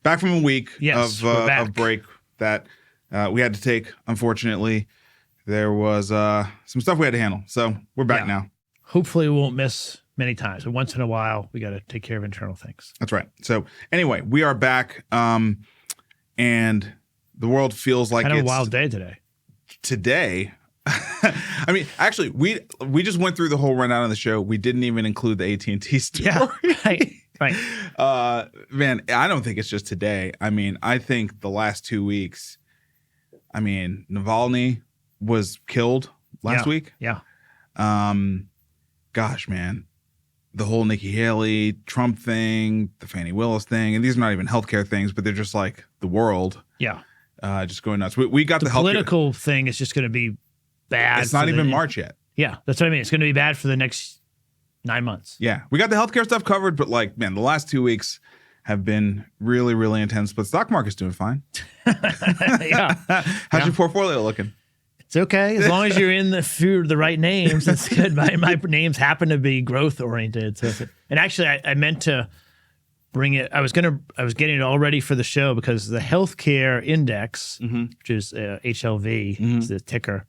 Back from a week of break that we had to take. Unfortunately, there was some stuff we had to handle. So we're back now. Hopefully we won't miss many times. But once in a while, we got to take care of internal things. That's right. So anyway, we are back. And the world feels like kind of it's a wild day today. Today, I mean, actually, we just went through the whole rundown of the show. We didn't even include the AT&T story. Yeah, right. Man, I don't think it's just today. I mean, I think the last 2 weeks. I mean, Navalny was killed last week. Yeah. Gosh, man, the whole Nikki Haley, Trump thing, the Fani Willis thing, and these are not even healthcare things, but they're just like the world. Yeah. Just going nuts. We got the political thing is just going to be bad. It's not even March yet. Yeah, that's what I mean. It's going to be bad for the next 9 months. Yeah, we got the healthcare stuff covered, but like, man, the last 2 weeks have been really, really intense. But stock market's doing fine. Yeah. How's your portfolio looking? It's okay as long as you're in the right names. That's good. My names happen to be growth oriented. So, and actually, I meant to bring it. I was getting it all ready for the show because the healthcare index, which is HLV, is the ticker.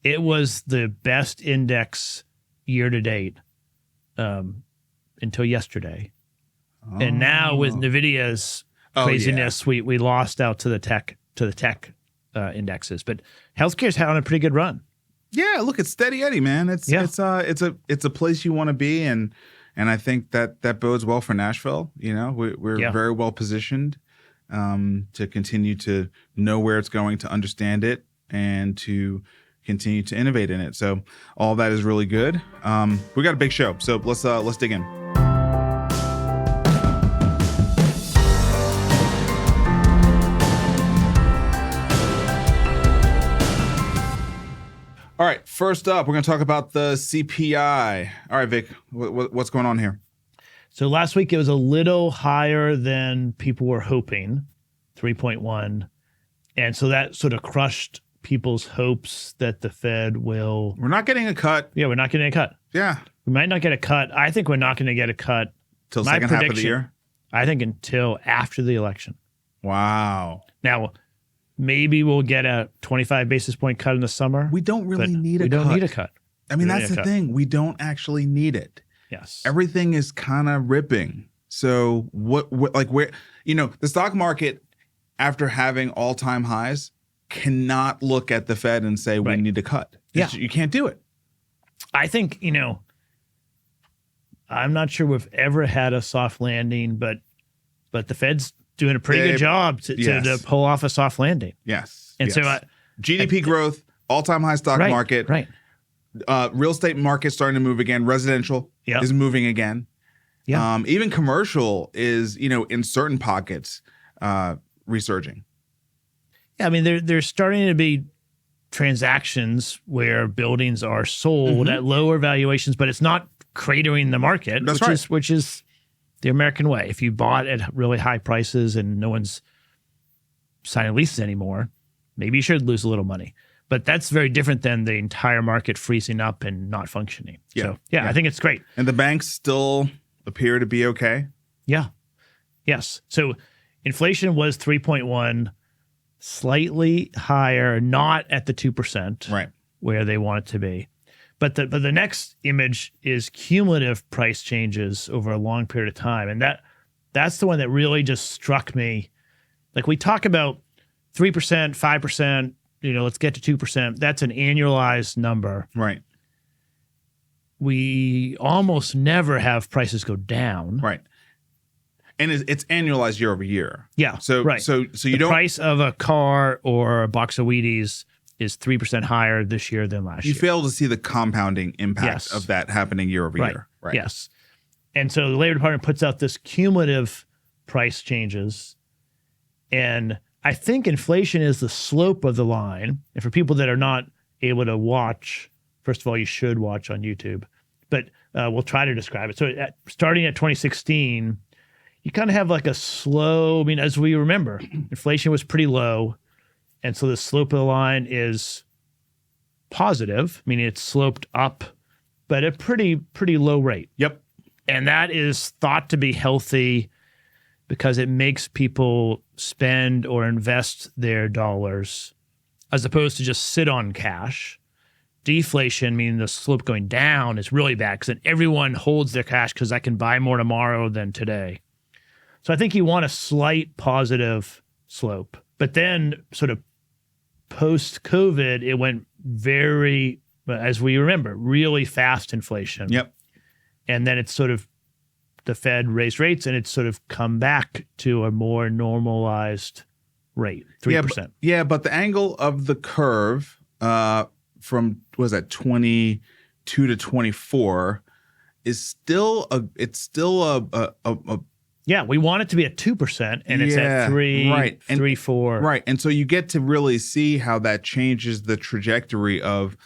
It was the best index year to date until yesterday, and now with Nvidia's craziness, we lost out to the tech indexes. But healthcare's had on a pretty good run. Yeah, look, it's steady Eddie, man. It's a place you want to be, and I think that bodes well for Nashville. You know, we're very well positioned to continue to know where it's going, to understand it, and to continue to innovate in it. So all that is really good. We got a big show, so let's dig in. All right, first up, we're going to talk about the CPI. All right, Vic, what's going on here? So last week it was a little higher than people were hoping, 3.1. And so that sort of crushed people's hopes that the Fed will... We're not getting a cut. Yeah, we're not getting a cut. Yeah. We might not get a cut. I think we're not going to get a cut. Till second half of the year? I think until after the election. Wow. Now, maybe we'll get a 25 basis point cut in the summer. We don't really need a cut. We don't need a cut. I mean, that's the thing. We don't actually need it. Yes. Everything is kind of ripping. So where, the stock market, after having all-time highs, cannot look at the Fed and say, we need to cut. Yeah. You can't do it. I think, I'm not sure we've ever had a soft landing, but the Fed's doing a pretty good job to pull off a soft landing. Yes. And so GDP growth, all-time high stock market. Right. Real estate market starting to move again. Residential is moving again. Yeah. Even commercial is, in certain pockets, resurging. Yeah, I mean, there's starting to be transactions where buildings are sold at lower valuations, but it's not cratering the market, which is the American way. If you bought at really high prices and no one's signing leases anymore, maybe you should lose a little money. But that's very different than the entire market freezing up and not functioning. Yeah. So, I think it's great. And the banks still appear to be okay? Yeah. Yes. So inflation was 3.1, slightly higher, not at the 2%, where they want it to be. But the next image is cumulative price changes over a long period of time. And that's the one that really just struck me. Like, we talk about 3%, 5%, let's get to 2%. That's an annualized number. Right. We almost never have prices go down. Right. And it's annualized year over year. Yeah. So you the price of a car or a box of Wheaties is 3% higher this year than last year. You fail to see the compounding impact of that happening year over year. Right. Yes. And so the Labor Department puts out this cumulative price changes. And I think inflation is the slope of the line. And for people that are not able to watch, first of all, you should watch on YouTube. But we'll try to describe it. So starting at 2016, you kind of have like a slow, as we remember, inflation was pretty low. And so the slope of the line is positive, meaning it's sloped up, but at a pretty low rate. Yep. And that is thought to be healthy because it makes people spend or invest their dollars as opposed to just sit on cash. Deflation, meaning the slope going down, is really bad because then everyone holds their cash because I can buy more tomorrow than today. So I think you want a slight positive slope. But then sort of post-COVID, it went very, as we remember, really fast inflation. Yep. And then it's sort of, the Fed raised rates and it's sort of come back to a more normalized rate, 3%. But the angle of the curve from, what was that, 22 to 24 is still yeah, we want it to be at 2%, and it's at 3, right. 3, 4. Right, and so you get to really see how that changes the trajectory of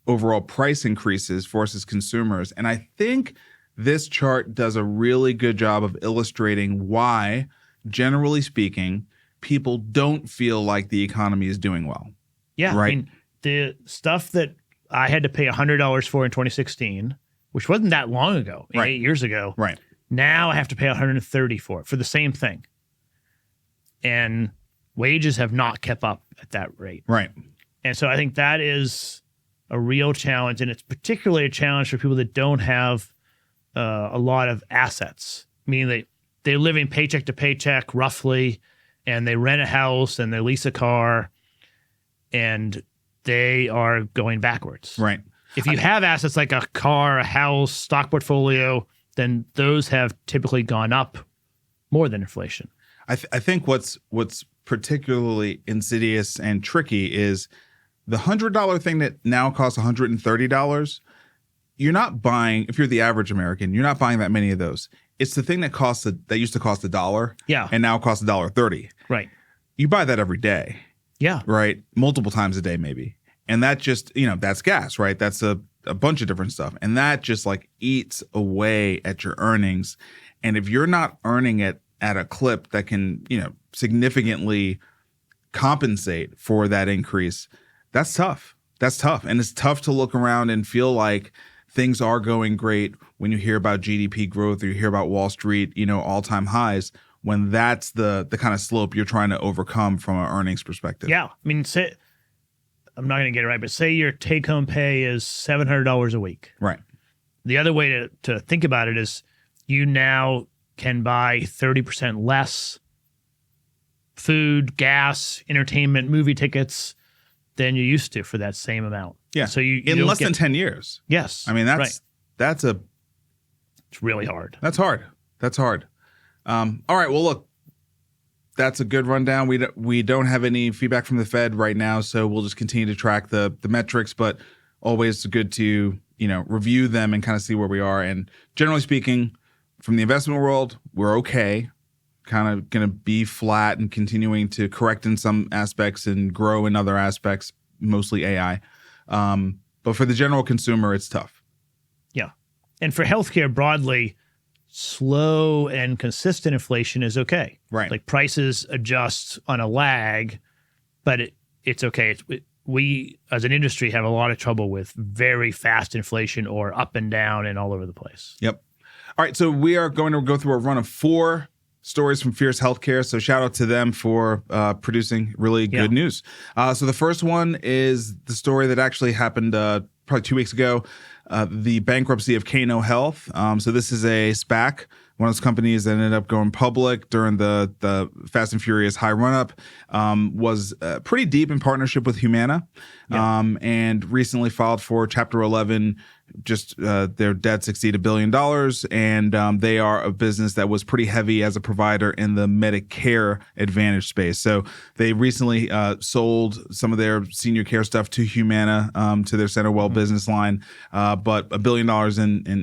overall price increases versus consumers. And I think this chart does a really good job of illustrating why, generally speaking, people don't feel like the economy is doing well. Yeah, right? I mean, the stuff that I had to pay $100 for in 2016, which wasn't that long ago, 8 years ago. Right. Now I have to pay $130 for it for the same thing. And wages have not kept up at that rate. Right. And so I think that is a real challenge. And it's particularly a challenge for people that don't have a lot of assets, meaning they're living paycheck to paycheck roughly, and they rent a house and they lease a car, and they are going backwards. Right. If you have assets like a car, a house, stock portfolio, then those have typically gone up more than inflation. I think what's particularly insidious and tricky is the $100 thing that now costs $130. You're not buying, if you're the average American, you're not buying that many of those. It's the thing that used to cost $1, and now costs $1.30. Right. You buy that every day. Yeah. Right. Multiple times a day, maybe. And that just, that's gas, right? That's a bunch of different stuff. And that just like eats away at your earnings. And if you're not earning it at a clip that can, significantly compensate for that increase, that's tough. That's tough. And it's tough to look around and feel like things are going great when you hear about GDP growth or you hear about Wall Street, all-time highs, when that's the kind of slope you're trying to overcome from an earnings perspective. Yeah. I mean, I'm not going to get it right, but say your take-home pay is $700 a week. Right. The other way to think about it is you now can buy 30% less food, gas, entertainment, movie tickets than you used to for that same amount. Yeah. So you in less than 10 years. Yes. I mean, it's really hard. That's hard. All right. Well, look, that's a good rundown. We don't have any feedback from the Fed right now, so we'll just continue to track the metrics, but always good to, review them and kind of see where we are. And generally speaking, from the investment world, we're okay. Kind of going to be flat and continuing to correct in some aspects and grow in other aspects, mostly AI. But for the general consumer, it's tough. Yeah. And for healthcare broadly, slow and consistent inflation is okay. Right. Like prices adjust on a lag, but it's okay. We, as an industry, have a lot of trouble with very fast inflation or up and down and all over the place. Yep. All right. So we are going to go through a run of 4 stories from Fierce Healthcare. So shout out to them for producing really good news. So the first one is the story that actually happened probably 2 weeks ago. The bankruptcy of Kano Health. So this is a SPAC, one of those companies that ended up going public during the Fast and Furious high run-up, was pretty deep in partnership with Humana, and recently filed for Chapter 11. Just their debts exceed $1 billion, and they are a business that was pretty heavy as a provider in the Medicare Advantage space. So they recently sold some of their senior care stuff to Humana, to their CenterWell business line, but $1 billion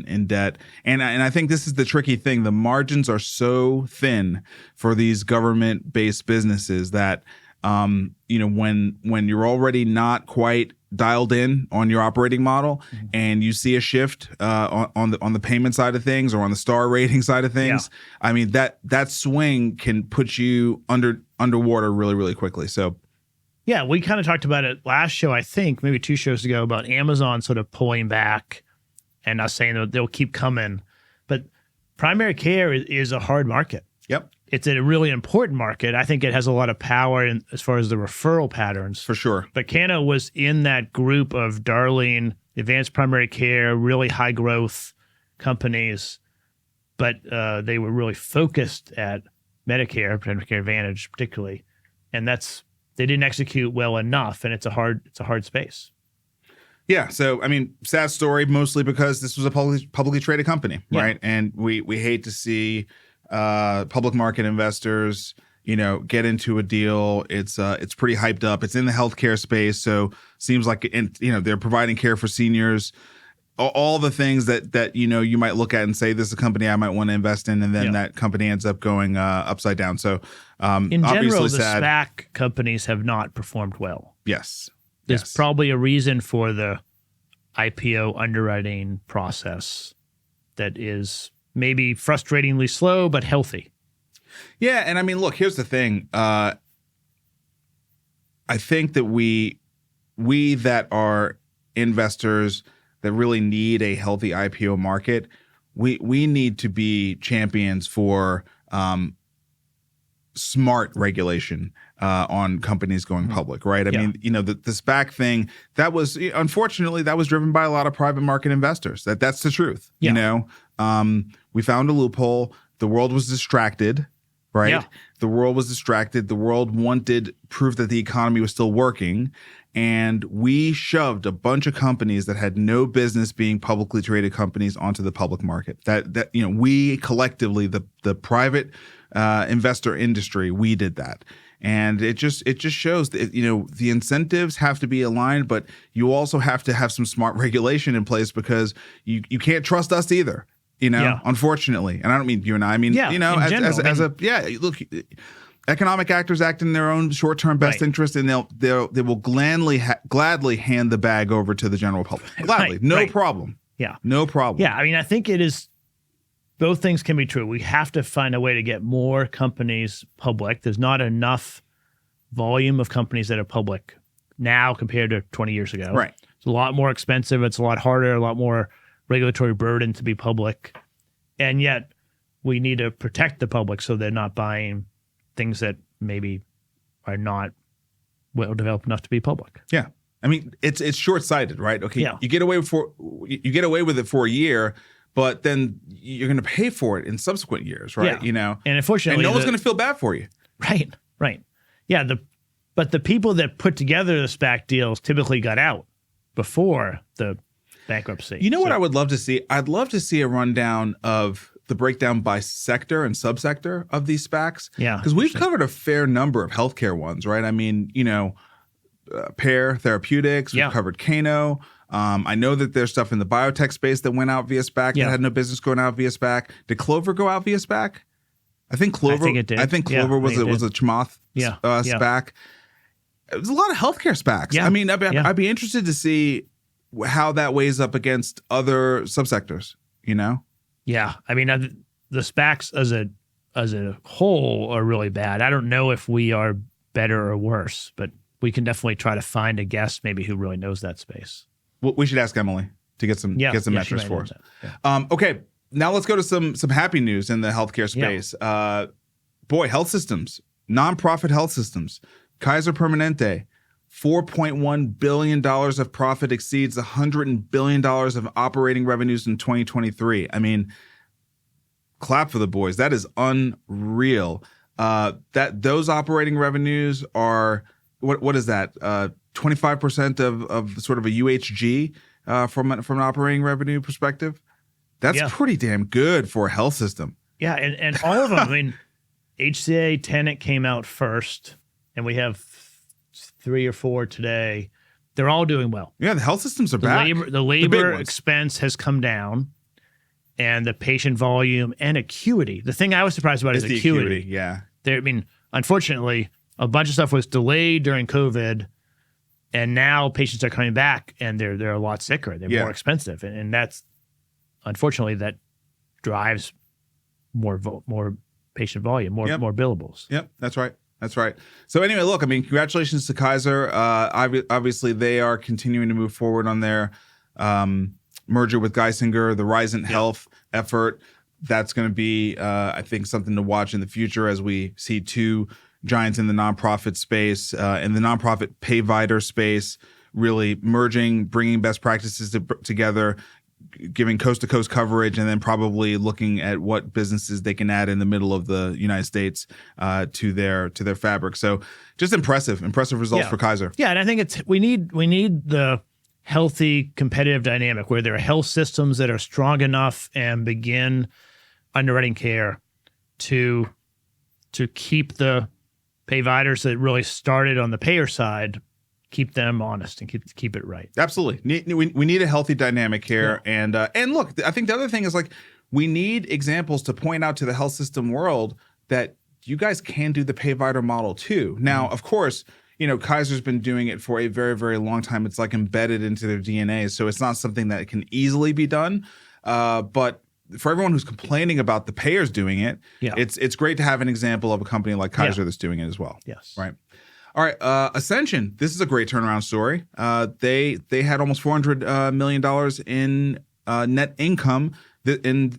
in debt. And I think this is the tricky thing. The margins are so thin for these government-based businesses that when you're already not quite dialed in on your operating model, and you see a shift on the payment side of things or on the star rating side of things, I mean that swing can put you underwater really, really quickly. So yeah, we kind of talked about it last show, I think maybe 2 shows ago, about Amazon sort of pulling back and us saying that they'll keep coming, but primary care is a hard market. Yep. it's a really important market. I think it has a lot of power as far as the referral patterns. For sure. But Cano was in that group of darling, advanced primary care, really high growth companies, but they were really focused at Medicare Advantage particularly, and they didn't execute well enough, and it's a hard space. Yeah, so I mean, sad story, mostly because this was a publicly traded company, right? And we hate to see public market investors, get into a deal. It's pretty hyped up. It's in the healthcare space, so seems like they're providing care for seniors. All the things that you might look at and say this is a company I might want to invest in, and then that company ends up going upside down. So in general, the sad. SPAC companies have not performed well. Yes. There's probably a reason for the IPO underwriting process that is maybe frustratingly slow, but healthy. Yeah. And I mean, look, here's the thing. I think that we that are investors that really need a healthy IPO market, we need to be champions for smart regulation on companies going public, right? I mean, the SPAC thing, that was, unfortunately, that was driven by a lot of private market investors. That's the truth. We found a loophole. The world was distracted, right? Yeah. The world was distracted. The world wanted proof that the economy was still working. And we shoved a bunch of companies that had no business being publicly traded companies onto the public market. That we collectively, the private investor industry, we did that. And it just shows that, the incentives have to be aligned, but you also have to have some smart regulation in place, because you can't trust us either, unfortunately. And I don't mean you and I mean, look, economic actors act in their own short-term best interest, and they will gladly hand the bag over to the general public. Gladly. No problem. Yeah. No problem. Yeah. I mean, I think it is, both things can be true. We have to find a way to get more companies public. There's not enough volume of companies that are public now compared to 20 years ago. Right. It's a lot more expensive. It's a lot harder, a lot more regulatory burden to be public. And yet we need to protect the public so they're not buying things that maybe are not well developed enough to be public. Yeah. I mean, it's short-sighted, right? Okay. Yeah. You get away with it for a year, but then you're going to pay for it in subsequent years, right? Yeah. And unfortunately, no one's going to feel bad for you. Right. Yeah. But the people that put together the SPAC deals typically got out before the bankruptcy. You know what I would love to see? I'd love to see a rundown of the breakdown by sector and subsector of these SPACs. Yeah. Because we've covered a fair number of healthcare ones, right? I mean, Pear Therapeutics, we've covered Cano. I know that there's stuff in the biotech space that went out via SPAC that had no business going out via SPAC. Did Clover go out via SPAC? I think it did. I think Clover was a Chamath SPAC. There's a lot of healthcare SPACs. Yeah. I mean, I'd be interested to see how that weighs up against other subsectors, Yeah. I mean, the SPACs as a whole are really bad. I don't know if we are better or worse, but we can definitely try to find a guest maybe who really knows that space. Well, we should ask Emily to get some metrics for us. Yeah. Okay, now let's go to some happy news in the healthcare space. Yeah. Health systems, nonprofit health systems. Kaiser Permanente, $4.1 billion of profit exceeds $100 billion of operating revenues in 2023. I mean, clap for the boys. That is unreal. Those operating revenues are what is that? 25% of sort of a UHG from an operating revenue perspective. That's pretty damn good for a health system. Yeah, and all of them. I mean, HCA Tenet came out first, and we have 3 or 4 today. They're all doing well. Yeah, the health systems are back. The labor expense has come down, and the patient volume and acuity. The thing I was surprised about is the acuity. Yeah. I mean, unfortunately, a bunch of stuff was delayed during COVID, and now patients are coming back, and they're a lot sicker. They're more expensive, and that's unfortunately that drives more patient volume, more billables. Yep, that's right. That's right. So anyway, look, I mean, congratulations to Kaiser. Obviously, they are continuing to move forward on their merger with Geisinger, the Risant Health effort. that's going to be, I think, something to watch in the future as we see two giants in the nonprofit space, in the nonprofit payvider space, really merging, bringing best practices together, giving coast-to-coast coverage, and then probably looking at what businesses they can add in the middle of the United States to their fabric. So just impressive results for Kaiser. Yeah, and I think we need the healthy competitive dynamic where there are health systems that are strong enough and begin underwriting care to keep the payviders that really started on the payer side, keep them honest and keep it right. Absolutely. We need a healthy dynamic here. Yeah. And look, I think the other thing is, like, we need examples to point out to the health system world that you guys can do the payvider model too. Now, of course, Kaiser's been doing it for a very, very long time. It's like embedded into their DNA. So it's not something that can easily be done. But for everyone who's complaining about the payers doing it, it's great to have an example of a company like Kaiser that's doing it as well. Yes. Right. All right. Ascension. This is a great turnaround story. They had almost $400 million in net income in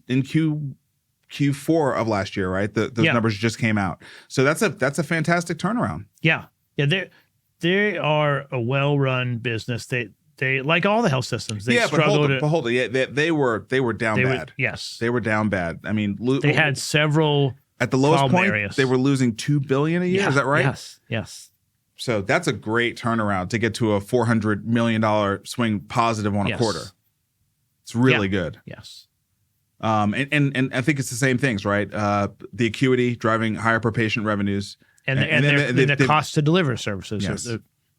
Q4 of last year, right? Those numbers just came out. So that's a fantastic turnaround. Yeah. They are a well-run business. They like all the health systems. They struggled. But hold it. Yeah, they were down bad. Yes, they were down bad. I mean, they had several at the lowest point. Areas. They were losing $2 billion a year. Yeah, is that right? Yes. So that's a great turnaround to get to a $400 million swing positive on a quarter. It's really good. Yes. And I think it's the same things, right? The acuity driving higher per patient revenues, and the cost to deliver services. Yes.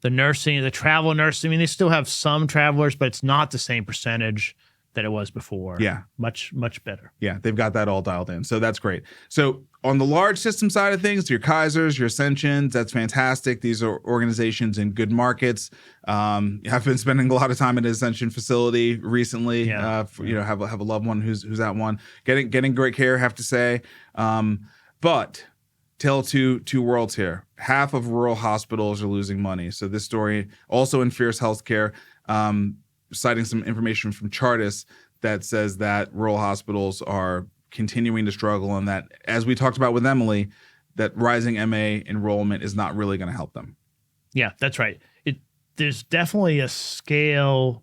The nursing, the travel nursing. I mean, they still have some travelers, but it's not the same percentage that it was before. Yeah. Much better. Yeah, they've got that all dialed in. So that's great. So on the large system side of things, your Kaisers, your Ascensions, that's fantastic. These are organizations in good markets. I've been spending a lot of time in an Ascension facility recently. Have a loved one who's at one. Getting great care, I have to say. But tell two worlds here. Half of rural hospitals are losing money. So this story also in Fierce Healthcare, citing some information from Chartis that says that rural hospitals are continuing to struggle, and that, as we talked about with Emily, that rising MA enrollment is not really going to help them. Yeah, that's right. There's definitely a scale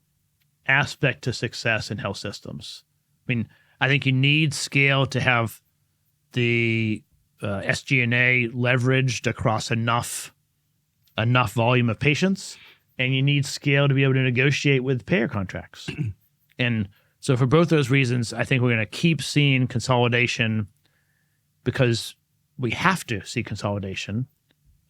aspect to success in health systems. I mean, I think you need scale to have the SG&A leveraged across enough volume of patients, and you need scale to be able to negotiate with payer contracts. And so for both those reasons, I think we're going to keep seeing consolidation because we have to see consolidation.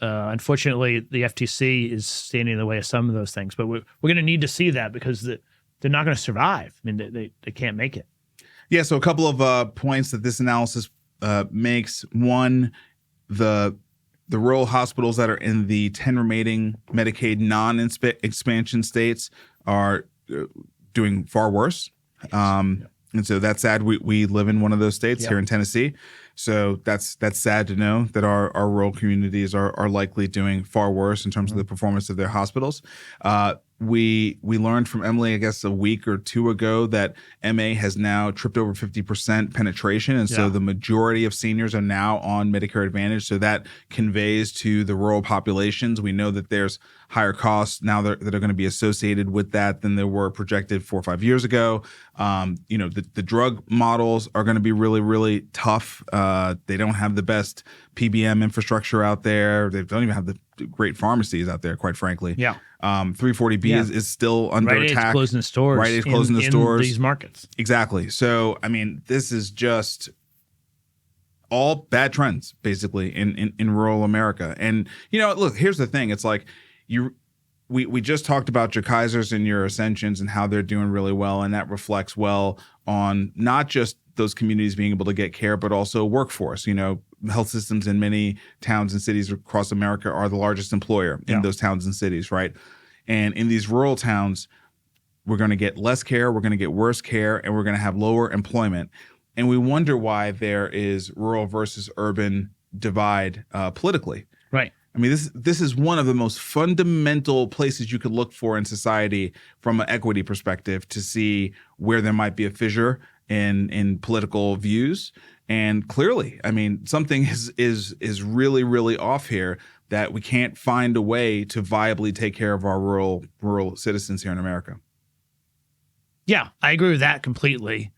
Unfortunately, the FTC is standing in the way of some of those things, but we're going to need to see that because they're not going to survive. I mean, they can't make it. Yeah, so a couple of points that this analysis makes. One, the rural hospitals that are in the 10 remaining Medicaid non-expansion states are doing far worse. And so that's sad. We live in one of those states here in Tennessee. So that's sad to know that our rural communities are likely doing far worse in terms of the performance of their hospitals. We learned from Emily, I guess, a week or two ago that MA has now tripped over 50% penetration. And so the majority of seniors are now on Medicare Advantage. So that conveys to the rural populations. We know that there's higher costs now that are going to be associated with that than there were projected 4 or 5 years ago. The drug models are going to be really, really tough. They don't have the best PBM infrastructure out there. They don't even have the great pharmacies out there, quite frankly. 340B is still under attack. Rite Aid's closing the stores. Rite Aid's closing the stores. In these markets. Exactly. So, I mean, this is just all bad trends, basically, in rural America. And, look, here's the thing. It's like we just talked about your Kaisers and your Ascensions and how they're doing really well, and that reflects well on not just those communities being able to get care, but also workforce. Health systems in many towns and cities across America are the largest employer in those towns and cities, right? And in these rural towns, we're going to get less care, we're going to get worse care, and we're going to have lower employment. And we wonder why there is rural versus urban divide politically. Right. I mean, this is one of the most fundamental places you could look for in society from an equity perspective to see where there might be a fissure in political views. And clearly, I mean, something is really, really off here, that we can't find a way to viably take care of our rural citizens here in America. Yeah, I agree with that completely.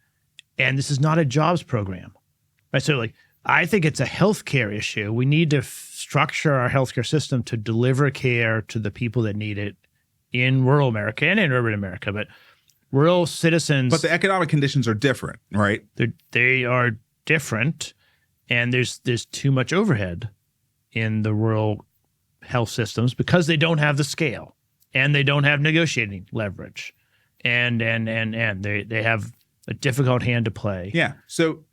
And this is not a jobs program, right? So like, I think it's a healthcare issue. We need to structure our healthcare system to deliver care to the people that need it in rural America and in urban America. But rural citizens... But the economic conditions are different, right? They are different, and there's too much overhead in the rural health systems because they don't have the scale, and they don't have negotiating leverage, and they have a difficult hand to play. Yeah. So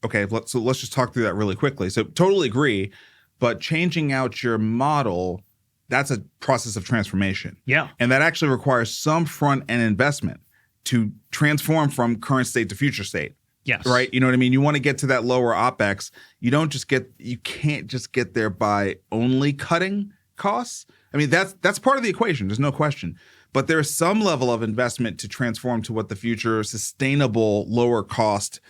okay, let's just talk through that really quickly. So totally agree, but changing out your model, that's a process of transformation. Yeah. And that actually requires some front-end investment to transform from current state to future state. Yes. Right? You know what I mean? You want to get to that lower OpEx. You can't just get there by only cutting costs. I mean, that's part of the equation. There's no question. But there is some level of investment to transform to what the future sustainable, lower cost,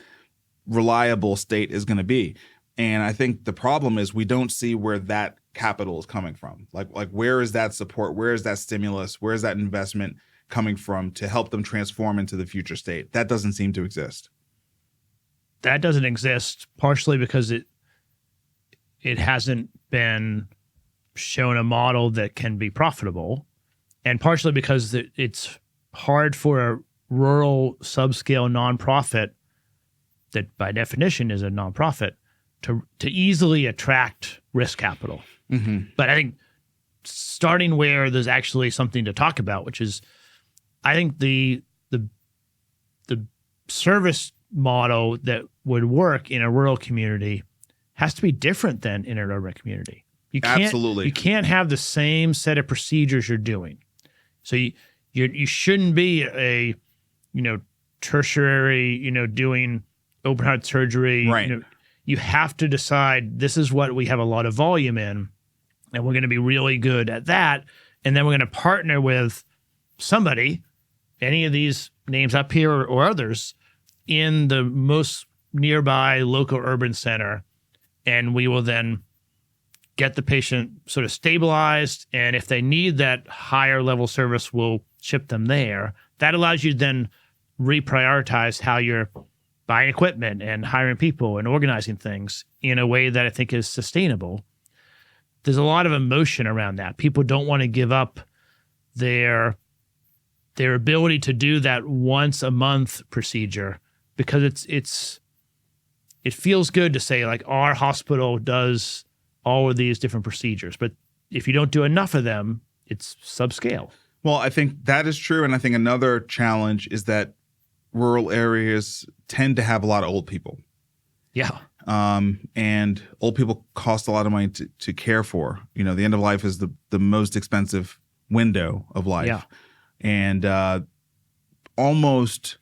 reliable state is going to be. And I think the problem is we don't see where that capital is coming from. Like where is that support? Where is that stimulus? Where is that investment coming from to help them transform into the future state? That doesn't seem to exist. That doesn't exist partially because it hasn't been shown a model that can be profitable, and partially because it's hard for a rural subscale nonprofit that by definition is a nonprofit to easily attract risk capital. Mm-hmm. But I think starting where there's actually something to talk about, which is I think the service model that would work in a rural community has to be different than in an urban community. Absolutely. You can't have the same set of procedures you're doing. So you shouldn't be a tertiary doing open heart surgery. Right. You have to decide this is what we have a lot of volume in, and we're going to be really good at that. And then we're going to partner with somebody, any of these names up here or others, in the most nearby local urban center. And we will then get the patient sort of stabilized. And if they need that higher level service, we'll ship them there. That allows you to then reprioritize how you're buying equipment and hiring people and organizing things in a way that I think is sustainable. There's a lot of emotion around that. People don't want to give up their ability to do that once a month procedure because it feels good to say like our hospital does all of these different procedures. But if you don't do enough of them, it's subscale. Well, I think that is true. And I think another challenge is that rural areas tend to have a lot of old people. Yeah. And old people cost a lot of money to care for. The end of life is the most expensive window of life. Yeah. And almost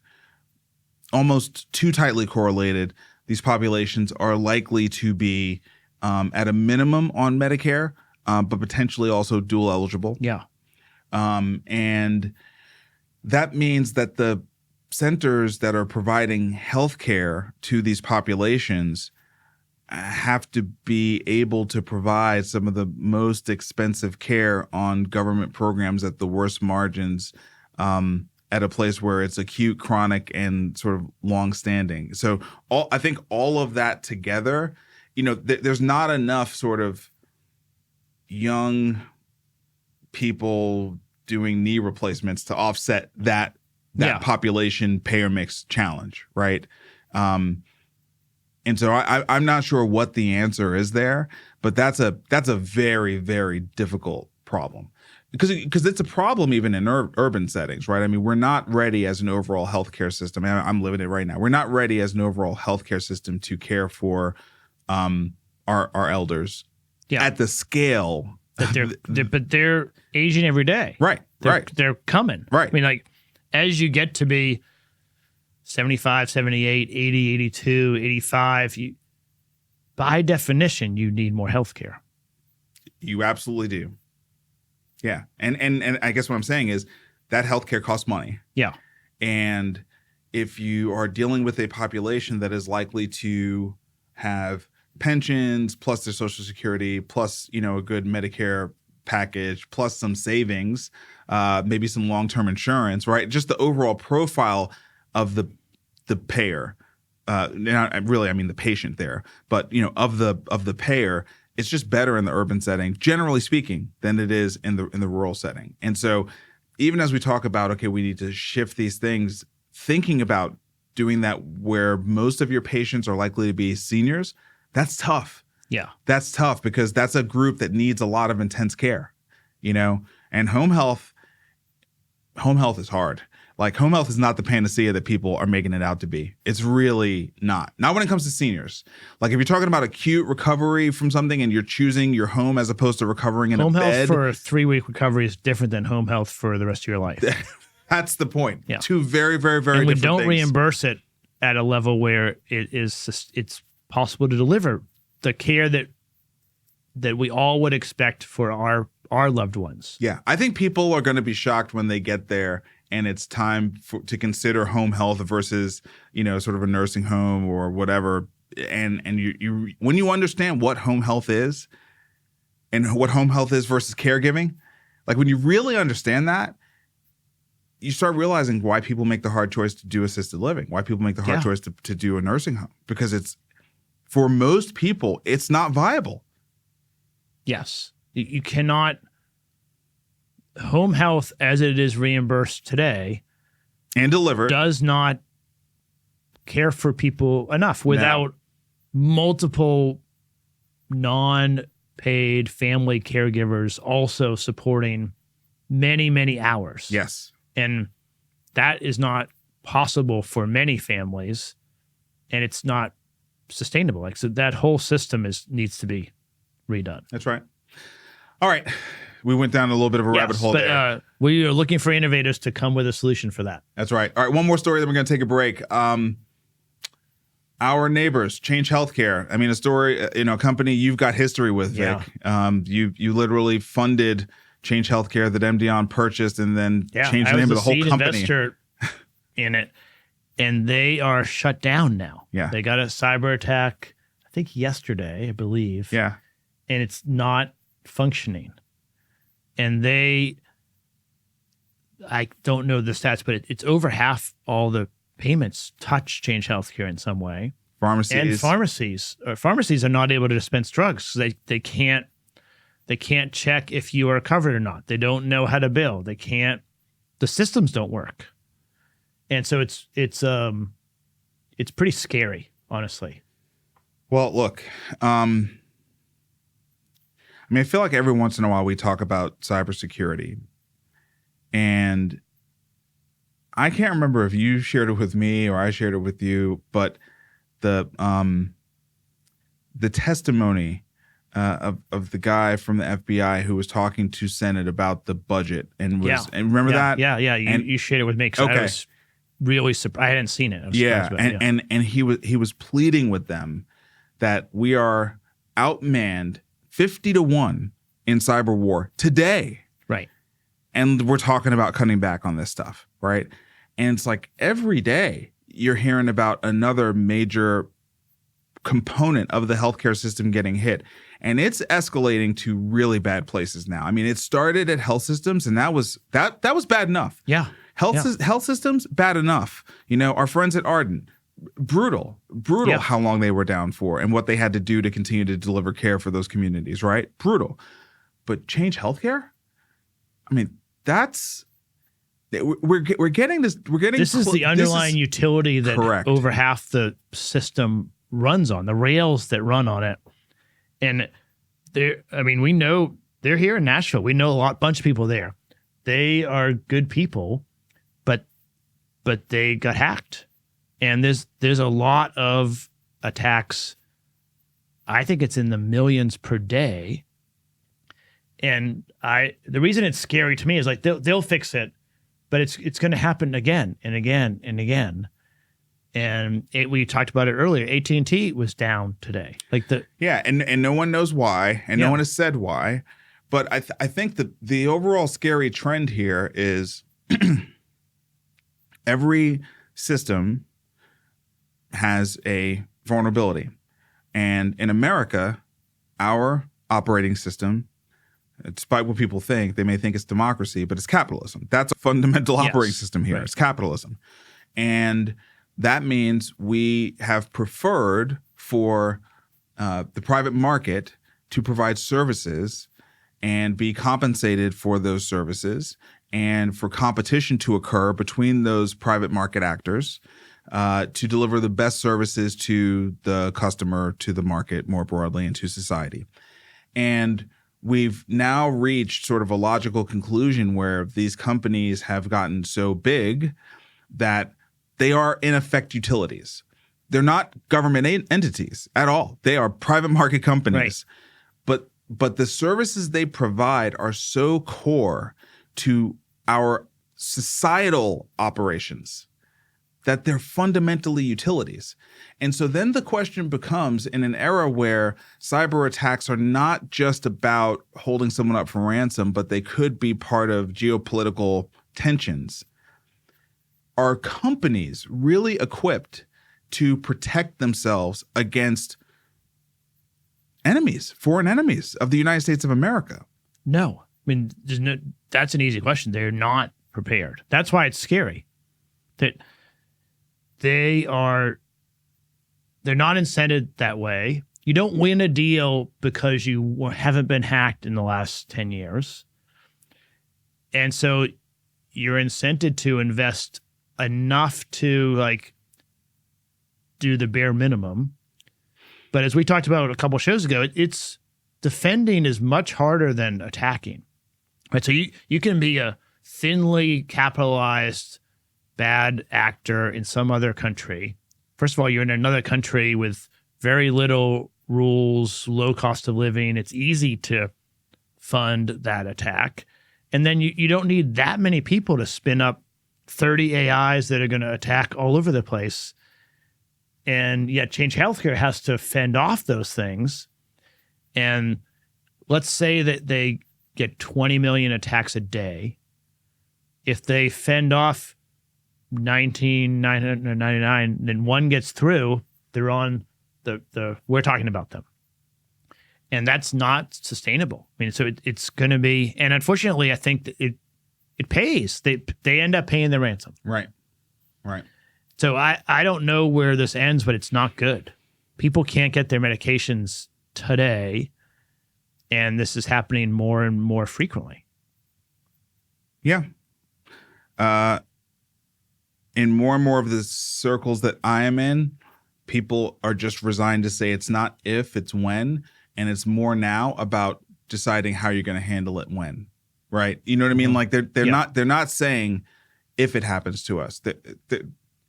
too tightly correlated, these populations are likely to be at a minimum on Medicare, but potentially also dual eligible. Yeah. And that means that the centers that are providing healthcare to these populations have to be able to provide some of the most expensive care on government programs at the worst margins, at a place where it's acute, chronic, and sort of long-standing. So I think all of that together, there's not enough sort of young people doing knee replacements to offset that population payer mix challenge, right? And so I'm not sure what the answer is there, but that's a very, very difficult problem because it's a problem even in urban settings, right? I mean, we're not ready as an overall healthcare system. I'm living it right now. We're not ready as an overall healthcare system to care for our elders at the scale. But they're aging every day. Right. They're coming. Right. I mean, like, as you get to be 75, 78, 80, 82, 85, by definition, you need more healthcare. You absolutely do. Yeah. And I guess what I'm saying is that healthcare costs money. Yeah. And if you are dealing with a population that is likely to have pensions plus their Social Security plus, a good Medicare package plus some savings, maybe some long-term insurance, right? Just the overall profile of the payer. Not really, I mean the patient there, but of the payer, it's just better in the urban setting, generally speaking, than it is in the rural setting. And so, even as we talk about, okay, we need to shift these things, thinking about doing that where most of your patients are likely to be seniors, that's tough. Yeah, that's tough because that's a group that needs a lot of intense care, And home health is hard. Like home health is not the panacea that people are making it out to be. It's really not. Not when it comes to seniors. Like if you're talking about acute recovery from something and you're choosing your home as opposed to recovering in a bed. Home health for a 3-week recovery is different than home health for the rest of your life. That's the point. Yeah. Two very, very, very different things. And we don't reimburse it at a level where it's possible to deliver the care that we all would expect for our loved ones. Yeah. I think people are going to be shocked when they get there and it's time to consider home health versus, sort of a nursing home or whatever. And you when you understand what home health is and what home health is versus caregiving, like when you really understand that, you start realizing why people make the hard choice to do assisted living, why people make the hard choice to do a nursing home, because for most people, it's not viable. Yes. You cannot. Home health, as it is reimbursed today and delivered, does not care for people enough without multiple non-paid family caregivers also supporting many, many hours. Yes. And that is not possible for many families, and it's not sustainable. So that whole system needs to be redone. That's right. All right. We went down a little bit of a rabbit hole there. We are looking for innovators to come with a solution for that. That's right. All right. One more story, then we're going to take a break. Our neighbors, ChangeHealthcare. I mean, a story, a company you've got history with, Vic. You literally funded ChangeHealthcare that MDion purchased and then changed the name of the whole company. I was a seed investor in it, and they are shut down now. Yeah. They got a Cyberattack, I think yesterday, I believe. Yeah. And it's not functioning. And I don't know the stats, but it's over half all the payments touch ChangeHealthcare in some way. Pharmacies are not able to dispense drugs. They can't check if you are covered or not. They don't know how to bill. The systems don't work. And so it's pretty scary, honestly. Well, look, I feel like every once in a while we talk about cybersecurity, and I can't remember if you shared it with me or I shared it with you, but the testimony of the guy from the FBI who was talking to Senate about the budget and remember that? Yeah. You shared it with me because I was really surprised. I hadn't seen it. And he was pleading with them that we are outmanned 50-1 in cyber war today. Right. And we're talking about cutting back on this stuff, right? And it's like every day you're hearing about another major component of the healthcare system getting hit. And it's escalating to really bad places now. I mean, it started at health systems, and that was bad enough. Yeah. Health systems, bad enough. Our friends at Ardent, brutal how long they were down for and what they had to do to continue to deliver care for those communities, right? Brutal. But ChangeHealthcare? I mean, we're getting this. This is the underlying utility that over half the system runs on, the rails that run on it. And we know they're here in Nashville. We know a bunch of people there. They are good people, but they got hacked. And there's a lot of attacks. I think it's in the millions per day. And the reason it's scary to me is like they'll fix it, but it's going to happen again and again and again. And we talked about it earlier. AT&T was down today. And no one knows why, and no one has said why. But I think the overall scary trend here is every system has a vulnerability. And in America, our operating system, despite what people think, they may think it's democracy, but it's capitalism. That's a fundamental operating system here. Right. It's capitalism. And that means we have preferred for the private market to provide services and be compensated for those services, and for competition to occur between those private market actors to deliver the best services to the customer, to the market more broadly, and to society. And we've now reached sort of a logical conclusion where these companies have gotten so big that they are in effect utilities. They're not government entities at all. They are private market companies. Right. But the services they provide are so core to our societal operations that they're fundamentally utilities. And so then the question becomes, in an era where cyber attacks are not just about holding someone up for ransom, but they could be part of geopolitical tensions, are companies really equipped to protect themselves against enemies, foreign enemies of the United States of America? No. I mean, that's an easy question. They're not prepared. That's why it's scary. That they're not incented that way. You don't win a deal because you haven't been hacked in the last 10 years. And so you're incented to invest enough to like do the bare minimum. But as we talked about a couple of shows ago, it's defending is much harder than attacking. Right? So you can be a thinly capitalized bad actor in some other country. First of all, you're in another country with very little rules, low cost of living. It's easy to fund that attack. And then you don't need that many people to spin up 30 AIs that are going to attack all over the place. And yet ChangeHealthcare has to fend off those things. And let's say that they get 20 million attacks a day. If they fend off 19,999, then one gets through, they're on we're talking about them. And that's not sustainable. I mean, so it's going to be, and unfortunately, I think that it pays. They end up paying the ransom. Right. Right. So I don't know where this ends, but it's not good. People can't get their medications today, and this is happening more and more frequently. Yeah. In more and more of the circles that I am in, people are just resigned to say it's not if, it's when, and it's more now about deciding how you're going to handle it when, right? You know what I mean? Like they're not saying if it happens to us.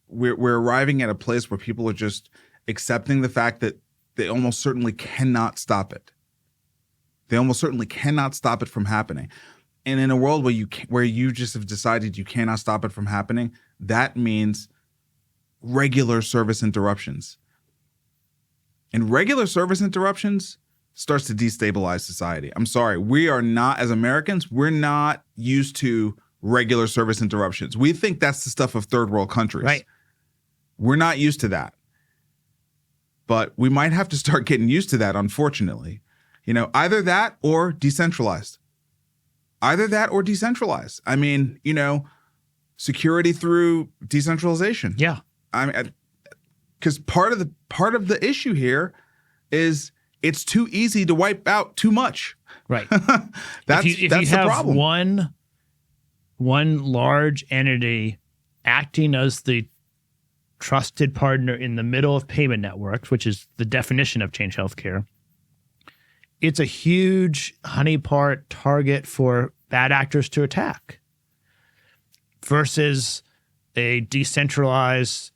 We're arriving at a place where people are just accepting the fact that they almost certainly cannot stop it. They almost certainly cannot stop it from happening. And in a world where you just have decided you cannot stop it from happening, that means regular service interruptions. And regular service interruptions starts to destabilize society. I'm sorry, we are not, as Americans, we're not used to regular service interruptions. We think that's the stuff of third world countries. Right. We're not used to that. But we might have to start getting used to that, unfortunately. You know, either that or decentralized. Either that or decentralized. I mean, you know, security through decentralization. Yeah. I mean, because part of the issue here is it's too easy to wipe out too much. Right. That's if you the have problem. One large entity acting as the trusted partner in the middle of payment networks, which is the definition of ChangeHealthcare, it's a huge honeypot target for bad actors to attack versus a decentralized,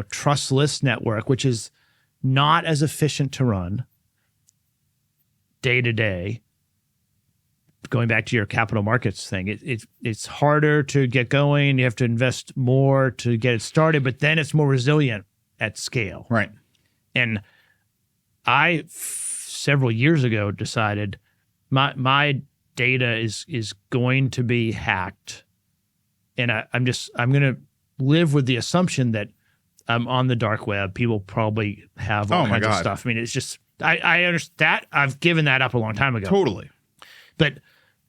trustless network, which is not as efficient to run day to day. Going back to your capital markets thing, it's harder to get going. You have to invest more to get it started, but then it's more resilient at scale. Right. And I several years ago decided my data is going to be hacked, and I'm going to live with the assumption that I'm on the dark web. People probably have all kinds of stuff. I mean, it's just, I understand that. I've given that up a long time ago. Totally. But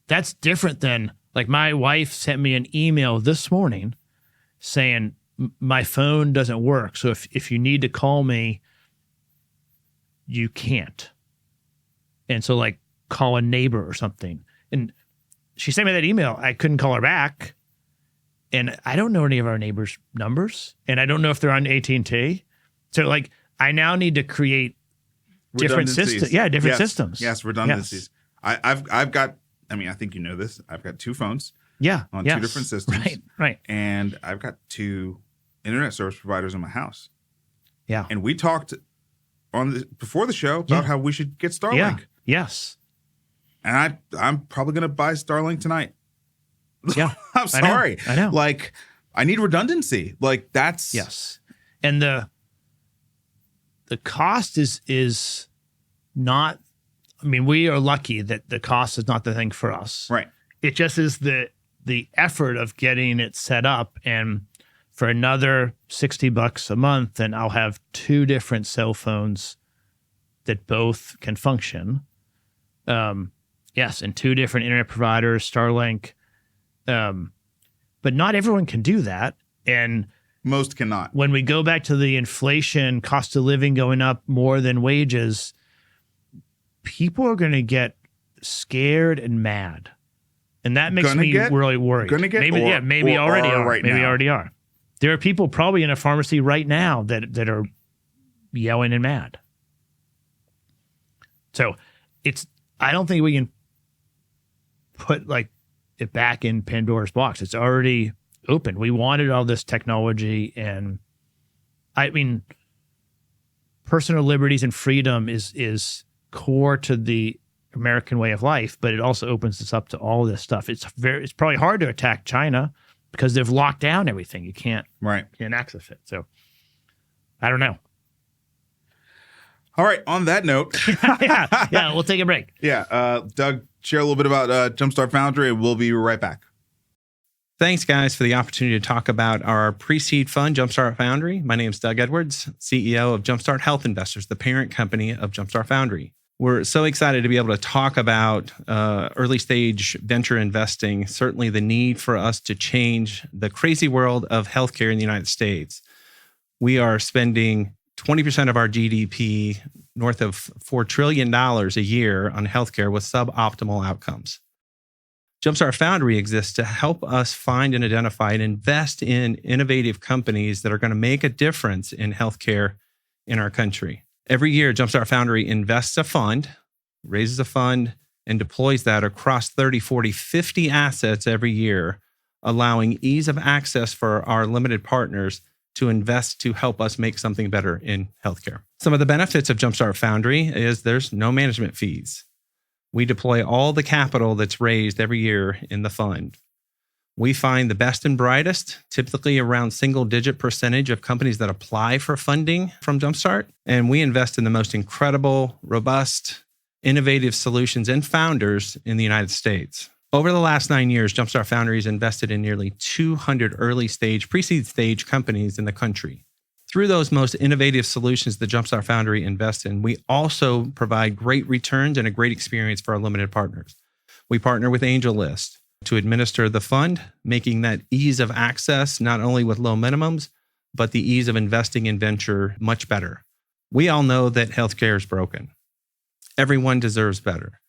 that's different than, like, my wife sent me an email this morning saying my phone doesn't work. So if you need to call me, you can't. And so, like, call a neighbor or something. And she sent me that email. I couldn't call her back. And I don't know any of our neighbors' numbers. And I don't know if they're on AT&T. So, like, I now need to create different systems. Yeah, different systems. Yes, redundancies. Yes. I've got, I mean, I think you know this. I've got 2 phones. Yeah. On 2 different systems. Right. And I've got 2 internet service providers in my house. Yeah. And we talked before the show about how we should get Starlink. Yeah. Yes. And I'm probably going to buy Starlink tonight. Yeah. I'm sorry. I know. Like, I need redundancy. Like, that's... Yes. And the cost is not... I mean, we are lucky that the cost is not the thing for us. Right. It just is the effort of getting it set up. And for another $60 a month, then I'll have 2 different cell phones that both can function. Yes, and 2 different internet providers, Starlink. But not everyone can do that. And most cannot. When we go back to the inflation, cost of living going up more than wages, people are going to get scared and mad. And that makes me really worried. Maybe already are. There are people probably in a pharmacy right now that are yelling and mad. So I don't think we can put like it back in Pandora's box. It's already open. We wanted all this technology, and I mean, personal liberties and freedom is core to the American way of life, but it also opens us up to all this stuff. It's probably hard to attack China because they've locked down everything. You can't access it. So I don't know. All right. On that note, yeah, we'll take a break. Yeah, Doug, share a little bit about Jumpstart Foundry, and we'll be right back. Thanks, guys, for the opportunity to talk about our pre-seed fund, Jumpstart Foundry. My name is Doug Edwards, CEO of Jumpstart Health Investors, the parent company of Jumpstart Foundry. We're so excited to be able to talk about early stage venture investing, certainly the need for us to change the crazy world of healthcare in the United States. We are spending 20% of our GDP, north of $4 trillion a year on healthcare with suboptimal outcomes. Jumpstart Foundry exists to help us find and identify and invest in innovative companies that are going to make a difference in healthcare in our country. Every year, Jumpstart Foundry invests a fund, raises a fund, and deploys that across 30, 40, 50 assets every year, allowing ease of access for our limited partners to invest to help us make something better in healthcare. Some of the benefits of Jumpstart Foundry is there's no management fees. We deploy all the capital that's raised every year in the fund. We find the best and brightest, typically around single-digit percentage of companies that apply for funding from Jumpstart, and we invest in the most incredible, robust, innovative solutions and founders in the United States. Over the last 9 years, Jumpstart Foundry has invested in nearly 200 early-stage, pre-seed stage companies in the country. Through those most innovative solutions that Jumpstart Foundry invests in, we also provide great returns and a great experience for our limited partners. We partner with AngelList to administer the fund, making that ease of access, not only with low minimums, but the ease of investing in venture much better. We all know that healthcare is broken. Everyone deserves better.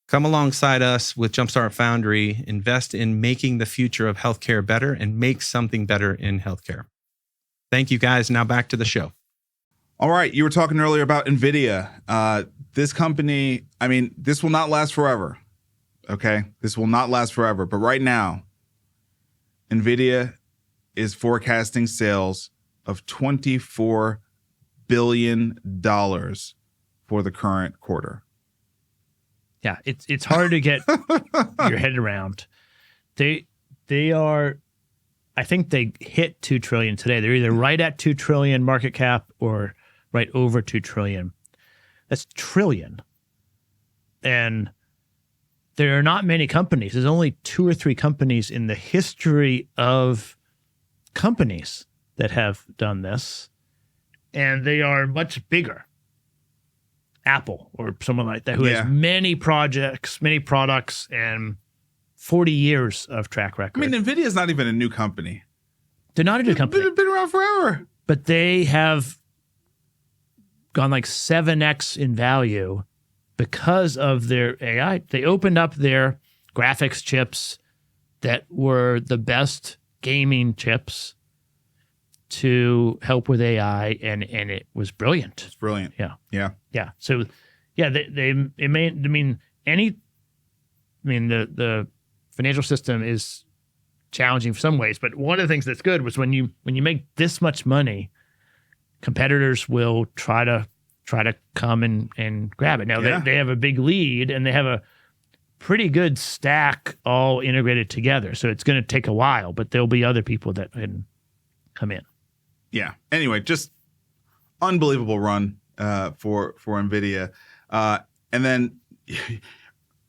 Come alongside us with Jumpstart Foundry, invest in making the future of healthcare better and make something better in healthcare. Thank you, guys. Now back to the show. All right. You were talking earlier about NVIDIA. This company, I mean, this will not last forever. Okay. This will not last forever. But right now, NVIDIA is forecasting sales of $24 billion for the current quarter. Yeah, it's hard to get your head around. They are, I think they hit 2 trillion today. They're either right at 2 trillion market cap or right over 2 trillion. That's trillion. And there are not many companies. There's only 2 or 3 companies in the history of companies that have done this, and they are much bigger. Apple or someone like that who has many projects, many products, and 40 years of track record. I mean, NVIDIA is not even a new company. They're not a new company. They've been around forever. But they have gone like 7x in value because of their AI. They opened up their graphics chips that were the best gaming chips to help with AI, and it was brilliant. It's brilliant. Yeah. So, the financial system is challenging for some ways, but one of the things that's good was when you make this much money, competitors will try to come and grab it. Now they have a big lead and they have a pretty good stack all integrated together. So it's going to take a while, but there'll be other people that can come in. Yeah. Anyway, just unbelievable run for NVIDIA. And then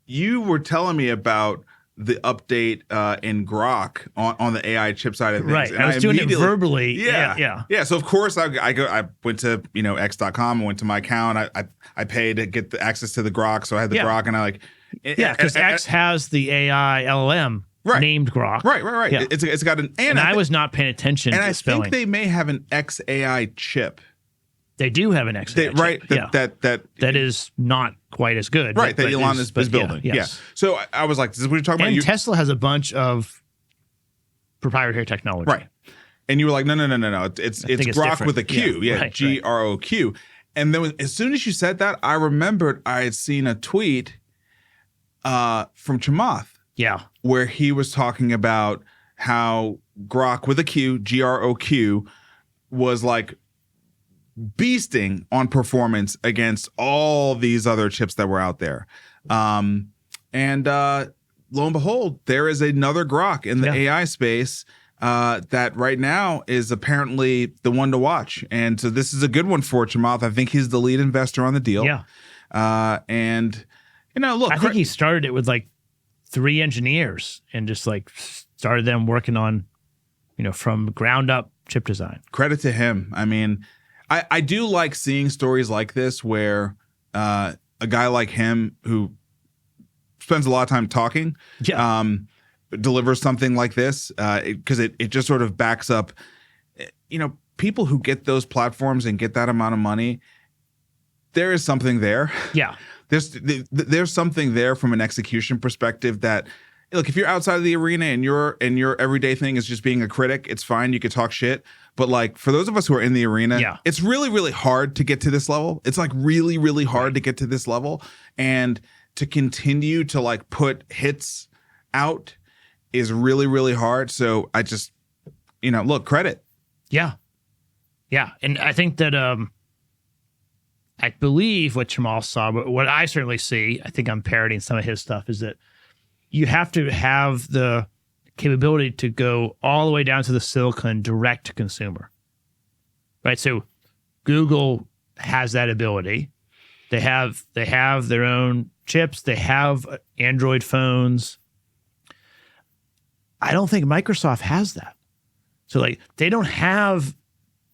you were telling me about the update in Grok on the AI chip side of things. Right. And I was doing it verbally. Yeah. So of course I went to x.com, I went to my account, I paid to get the access to the Grok, so I had the Grok, and because X has the AI LLM named Grok. Right. Yeah. It's got an and I was not paying attention to spelling. And I think they may have an XAI chip. They do have an XAI chip. Right. That is not quite as good. Right. That Elon is building. Yeah. So I was like, this is what you're talking about. And Tesla has a bunch of proprietary technology. Right. And you were like, no. It's Grok with a Q. Yeah. Right, GROQ. And then as soon as you said that, I remembered I had seen a tweet from Chamath. Yeah. Where he was talking about how Grok with a Q, GROQ, was like beasting on performance against all these other chips that were out there. And lo and behold, there is another Grok in the AI space that right now is apparently the one to watch. And so this is a good one for Chamath. I think he's the lead investor on the deal. Yeah. And, look. I think he started it with like 3 engineers and just like started them working on, from ground up chip design. Credit to him. I mean, I do like seeing stories like this where a guy like him who spends a lot of time talking delivers something like this because it just sort of backs up, people who get those platforms and get that amount of money. There is something there. Yeah. There's something there from an execution perspective that, look, if you're outside of the arena and your everyday thing is just being a critic, it's fine. You could talk shit. But like for those of us who are in the arena, it's really, really hard to get to this level. It's like really, really hard to get to this level. And to continue to like put hits out is really, really hard. So I just, look, credit. Yeah. Yeah. And I think that I believe what Chamath saw, but what I certainly see, I think I'm parroting some of his stuff, is that you have to have the capability to go all the way down to the silicon direct to consumer, right? So Google has that ability. They have their own chips. They have Android phones. I don't think Microsoft has that. So like they don't have,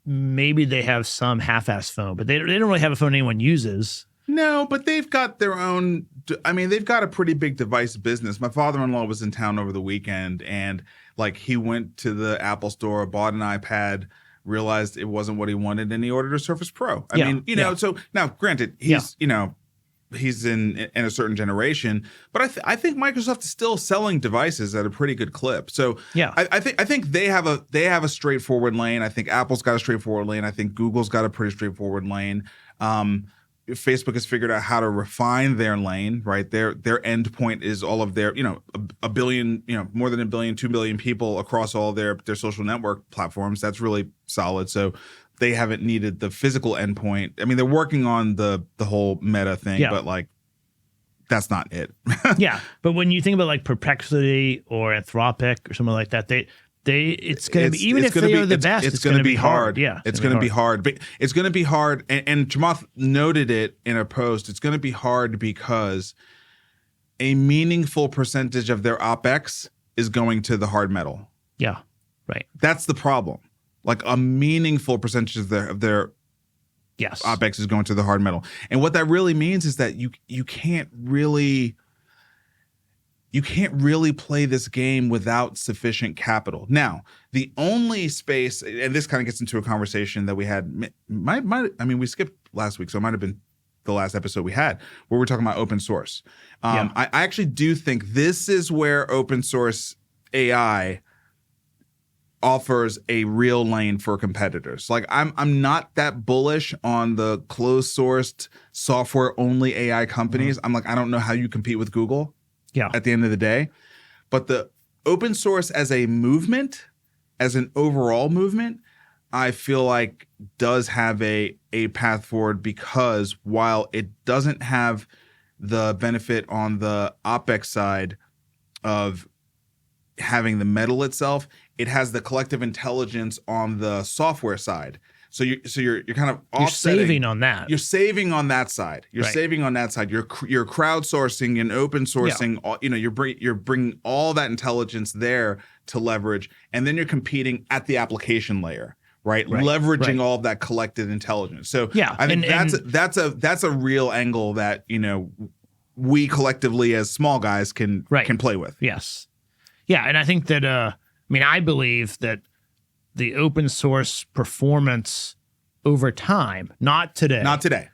maybe they have some half-ass phone, but they don't really have a phone anyone uses. No, but they've got their own. I mean, they've got a pretty big device business. My father-in-law was in town over the weekend, and like he went to the Apple store, bought an iPad, realized it wasn't what he wanted, and he ordered a Surface Pro. I mean, so now granted, he's he's in a certain generation, but I think Microsoft is still selling devices at a pretty good clip. So I think they have a straightforward lane. I think Apple's got a straightforward lane. I think Google's got a pretty straightforward lane. Facebook has figured out how to refine their lane, right? Their endpoint is all of their, a billion, more than a billion, 2 billion people across all their social network platforms. That's really solid. So they haven't needed the physical endpoint. I mean, they're working on the whole meta thing, but like that's not it. Yeah. But when you think about like Perplexity or Anthropic or something like that, it's going to be, even if they are the best, it's going to be hard. Yeah. It's going to be hard. But it's going to be hard. And Chamath noted it in a post. It's going to be hard because a meaningful percentage of their OpEx is going to the hard metal. Yeah. Right. That's the problem. Like a meaningful percentage of their yes. OpEx is going to the hard metal. And what that really means is that you can't really play this game without sufficient capital. Now, the only space, and this kind of gets into a conversation that we had, we skipped last week, so it might have been the last episode we had, where we're talking about open source. I actually do think this is where open source AI offers a real lane for competitors. Like I'm not that bullish on the closed sourced software only AI companies. I'm like, I don't know how you compete with Google at the end of the day. But the open source as a movement, as an overall movement, I feel like does have a path forward, because while it doesn't have the benefit on the OpEx side of having the metal itself, it has the collective intelligence on the software side. So you're kind of offsetting. You're saving on that. You're saving on that side. You're saving on that side. You're crowdsourcing and open sourcing. You're bringing all that intelligence there to leverage, and then you're competing at the application layer, right? Leveraging all of that collected intelligence. So I think that's a real angle that we collectively as small guys can play with. Yes. Yeah, and I think that I believe that the open source performance over time, not today,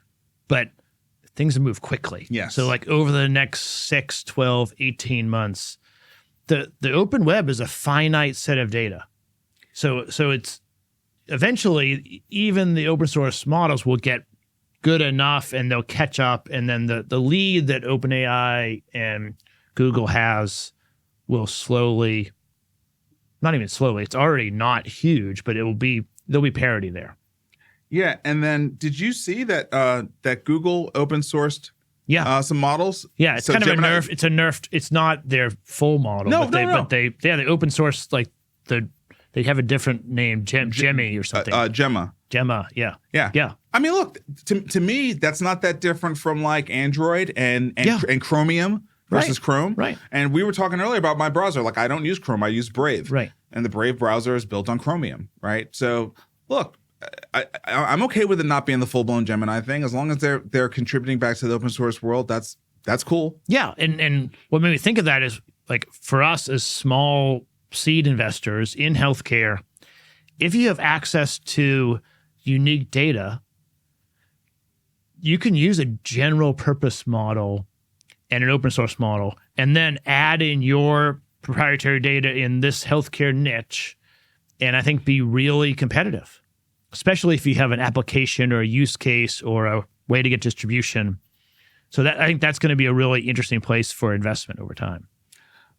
but things move quickly. Yes. So like over the next 6, 12, 18 months, the open web is a finite set of data. So it's eventually even the open source models will get good enough and they'll catch up, and then the lead that OpenAI and Google has will slowly, not even slowly, it's already not huge, but there'll be parity there. Yeah, and then did you see that that Google open sourced some models? Yeah, it's kind of Gemini, a nerf. It's a nerfed. It's not their full model. But they open source they have a different name, Gemmy or something. Gemma. Yeah. I mean, look, to me, that's not that different from like Android and Chromium versus Chrome. Right. And we were talking earlier about my browser. Like, I don't use Chrome, I use Brave. Right. And the Brave browser is built on Chromium, right? So, look, I'm okay with it not being the full-blown Gemini thing. As long as they're contributing back to the open source world, that's cool. Yeah, and what made me think of that is, like, for us as small seed investors in healthcare, if you have access to unique data, you can use a general purpose model and an open source model, and then add in your proprietary data in this healthcare niche, and I think be really competitive, especially if you have an application or a use case or a way to get distribution. So I think that's going to be a really interesting place for investment over time.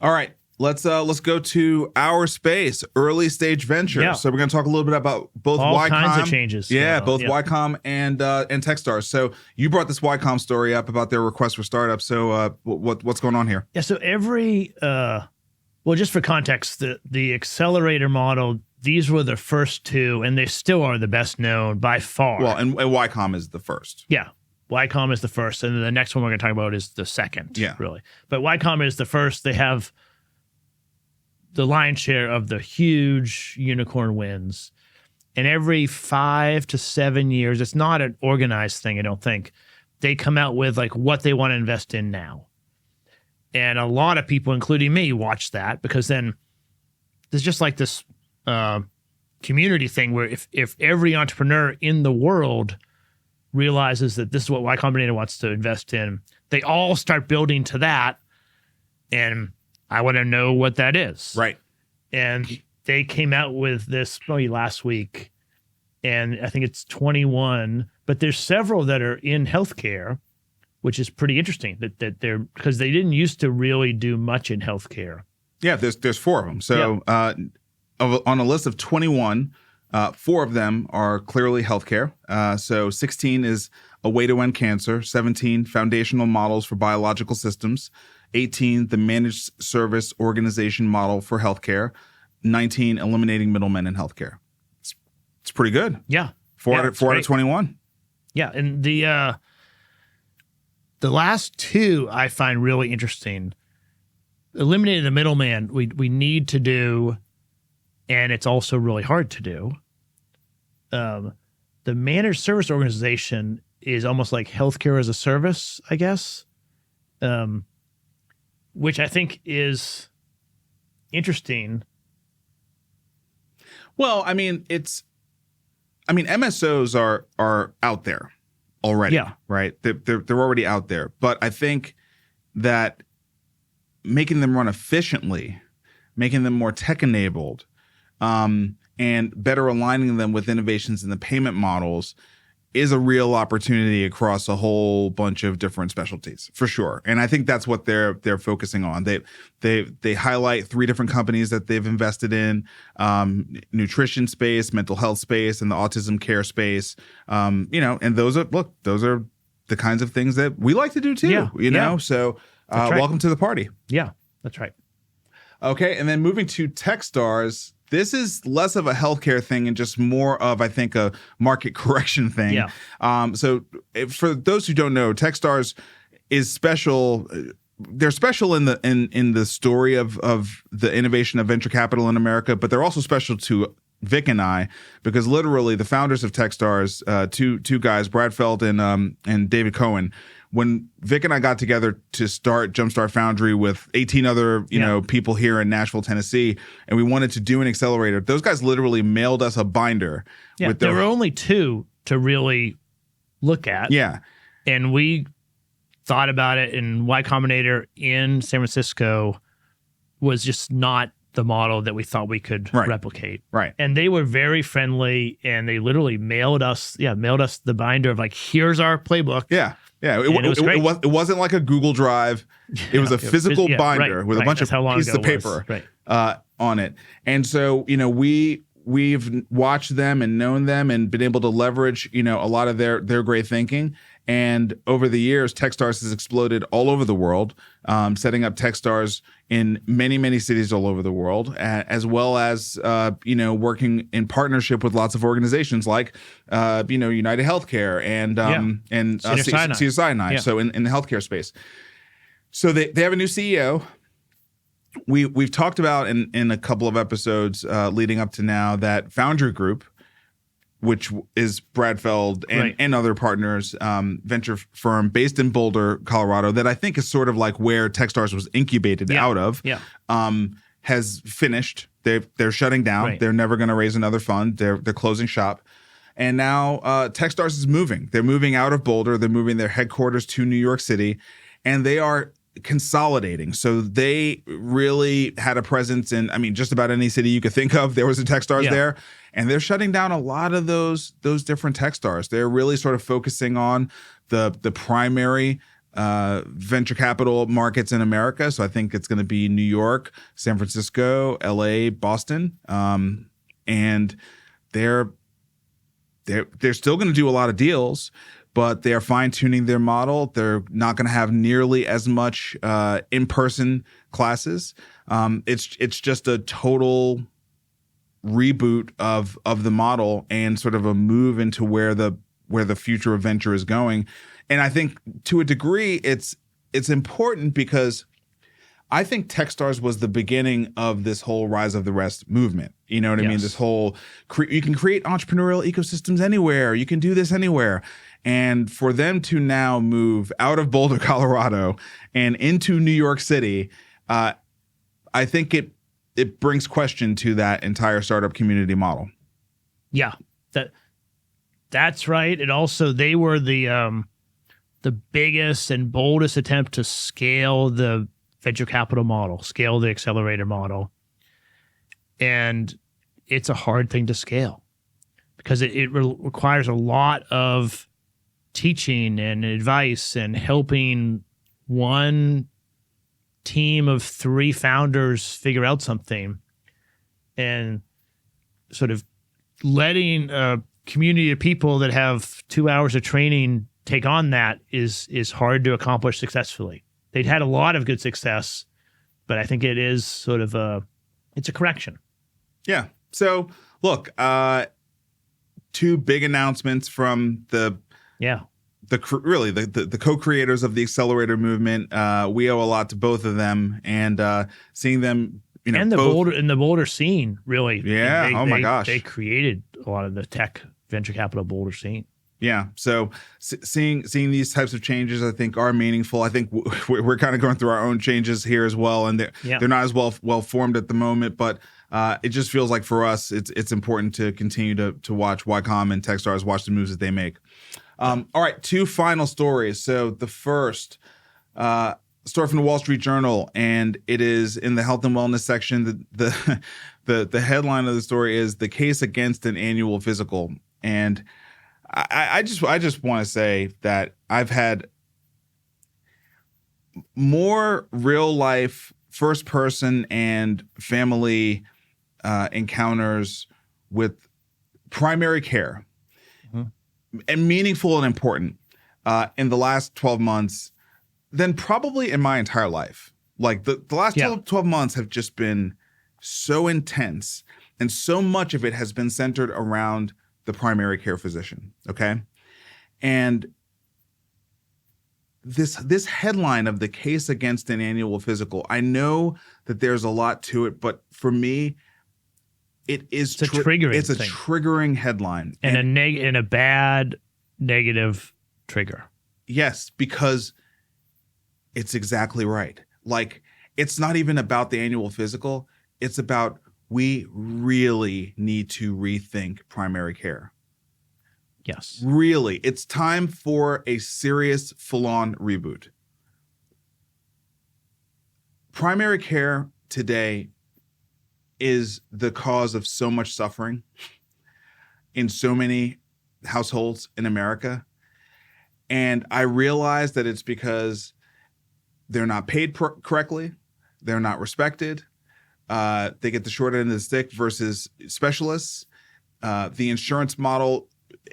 All right. Let's go to our space, early stage venture. Yeah. So we're going to talk a little bit about both all YCom, kinds of changes. Both YCom and Techstars. So you brought this YCom story up about their request for startups. So what's going on here? Yeah. So every just for context, the accelerator model, these were the first two, and they still are the best known by far. Well, and YCom is the first. Yeah. YCom is the first, and then the next one we're going to talk about is the second. Yeah. Really. But YCom is the first. They have the lion's share of the huge unicorn wins. And every 5 to 7 years, it's not an organized thing, I don't think, they come out with like what they want to invest in now. And a lot of people, including me, watch that, because then there's just like this community thing where if every entrepreneur in the world realizes that this is what Y Combinator wants to invest in, they all start building to that. And I want to know what that is. Right. And they came out with this probably last week, and I think it's 21, but there's several that are in healthcare, which is pretty interesting that they're, because they didn't used to really do much in healthcare. Yeah, there's 4 of them. So on a list of 21, 4 of them are clearly healthcare. So 16 is a way to end cancer, 17 foundational models for biological systems, 18 the managed service organization model for healthcare, 19 eliminating middlemen in healthcare. It's pretty good. Yeah. 4 out of 21. Yeah, and the last 2 I find really interesting. Eliminating the middleman, we need to do and it's also really hard to do. The managed service organization is almost like healthcare as a service, I guess, which I think is interesting. Well, I mean, MSOs are out there already, right? They're already out there. But I think that making them run efficiently, making them more tech-enabled, and better aligning them with innovations in the payment models is a real opportunity across a whole bunch of different specialties, for sure. And I think that's what they're focusing on. They highlight 3 different companies that they've invested in: nutrition space, mental health space, and the autism care space. And those are the kinds of things that we like to do too. So welcome to the party. Yeah, that's right. Okay, and then moving to Techstars. This is less of a healthcare thing and just more of, I think, a market correction thing. Yeah. So for those who don't know, Techstars is special. They're special in the story of the innovation of venture capital in America, but they're also special to Vic and I, because literally the founders of Techstars, two guys, Brad Felt and David Cohen. When Vic and I got together to start Jumpstart Foundry with 18 other people here in Nashville, Tennessee, and we wanted to do an accelerator, those guys literally mailed us a binder. Yeah, there were only 2 to really look at. Yeah. And we thought about it, and Y Combinator in San Francisco was just not the model that we thought we could replicate. Right. And they were very friendly, and they literally mailed us the binder of like, here's our playbook. Yeah. Yeah, it wasn't like a Google Drive. It was a physical binder with a bunch of pieces of paper on it. And so, we've watched them and known them and been able to leverage, a lot of their great thinking. And over the years, Techstars has exploded all over the world, setting up Techstars in many, many cities all over the world, as well as, working in partnership with lots of organizations like, United Healthcare and Cedars-Sinai. Yeah. So in the healthcare space. So they have a new CEO. We've talked about in a couple of episodes leading up to now that Foundry Group, which is Brad Feld and other partners, venture firm based in Boulder, Colorado, that I think is sort of like where Techstars was incubated out of, has finished. They're shutting down. Right. They're never going to raise another fund. They're closing shop. And now Techstars is moving. They're moving out of Boulder. They're moving their headquarters to New York City, and they are consolidating. So they really had a presence in, just about any city you could think of. There was a Techstars there, and they're shutting down a lot of those different Techstars. They're really sort of focusing on the primary venture capital markets in America. So I think it's going to be New York, San Francisco, LA, Boston, and they're still going to do a lot of deals, but they are fine-tuning their model. They're not going to have nearly as much in-person classes. It's just a total reboot of the model and sort of a move into where the future of venture is going. And I think to a degree it's important because I think Techstars was the beginning of this whole Rise of the Rest movement. You know what I mean? This whole, you can create entrepreneurial ecosystems anywhere. You can do this anywhere. And for them to now move out of Boulder, Colorado and into New York City, I think it brings question to that entire startup community model. Yeah, that's right. And also they were the biggest and boldest attempt to scale the venture capital model, scale the accelerator model. And it's a hard thing to scale because it requires a lot of teaching and advice and helping one team of 3 founders figure out something, and sort of letting a community of people that have 2 hours of training take on that is hard to accomplish successfully. They'd had a lot of good success, but I think it is sort of it's a correction. Yeah. So look, 2 big announcements from the co-creators of the accelerator movement. We owe a lot to both of them, and seeing them, and the Boulder scene really. Yeah. My gosh. They created a lot of the tech venture capital Boulder scene. Yeah. So seeing these types of changes, I think, are meaningful. I think we're kind of going through our own changes here as well, and they're not as well formed at the moment. But it just feels like for us, it's important to continue to watch YCom and Techstars, watch the moves that they make. All right, 2 final stories. So the first story from the Wall Street Journal, and it is in the health and wellness section. The headline of the story is "The Case Against an Annual Physical," and I just want to say that I've had more real life first person and family encounters with primary care, and meaningful and important in the last 12 months than probably in my entire life. Like the last 12 months have just been so intense, and so much of it has been centered around the primary care physician. Okay. And this headline of "The Case Against an Annual Physical," I know that there's a lot to it, but for me, it's a triggering headline, and a bad negative trigger. Yes, because it's exactly right. Like, it's not even about the annual physical. It's about, we really need to rethink primary care. Yes. Really. It's time for a serious, full-on reboot. Primary care today is the cause of so much suffering in so many households in America. And I realize that it's because they're not paid correctly. They're not respected. They get the short end of the stick versus specialists. The insurance model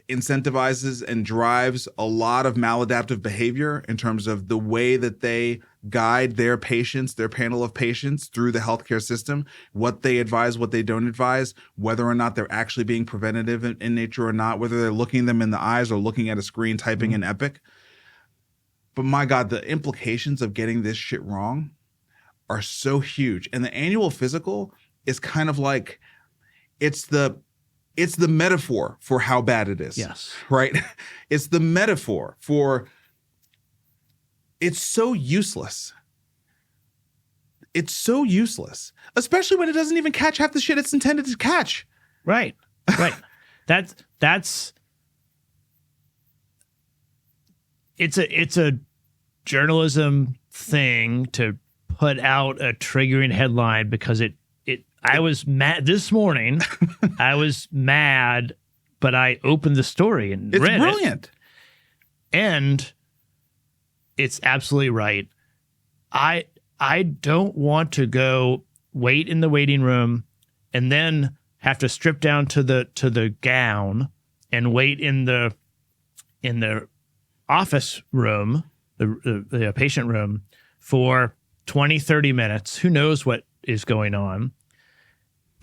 incentivizes and drives a lot of maladaptive behavior in terms of the way that they guide their patients, their panel of patients, through the healthcare system, what they advise, what they don't advise, whether or not they're actually being preventative in nature or not, whether they're looking them in the eyes or looking at a screen, typing in Epic. But my God, the implications of getting this shit wrong are so huge. And the annual physical is kind of like, it's the metaphor for how bad it is. Yes. Right? It's the metaphor for, it's so useless. It's so useless, especially when it doesn't even catch half the shit it's intended to catch. Right. Right. That's it's a journalism thing to put out a triggering headline because I was mad this morning. I was mad, but I opened the story and read it. It's brilliant. And it's absolutely right. I don't want to go wait in the waiting room and then have to strip down to the gown and wait in the office room, the patient room, for 20, 30 minutes. Who knows what is going on?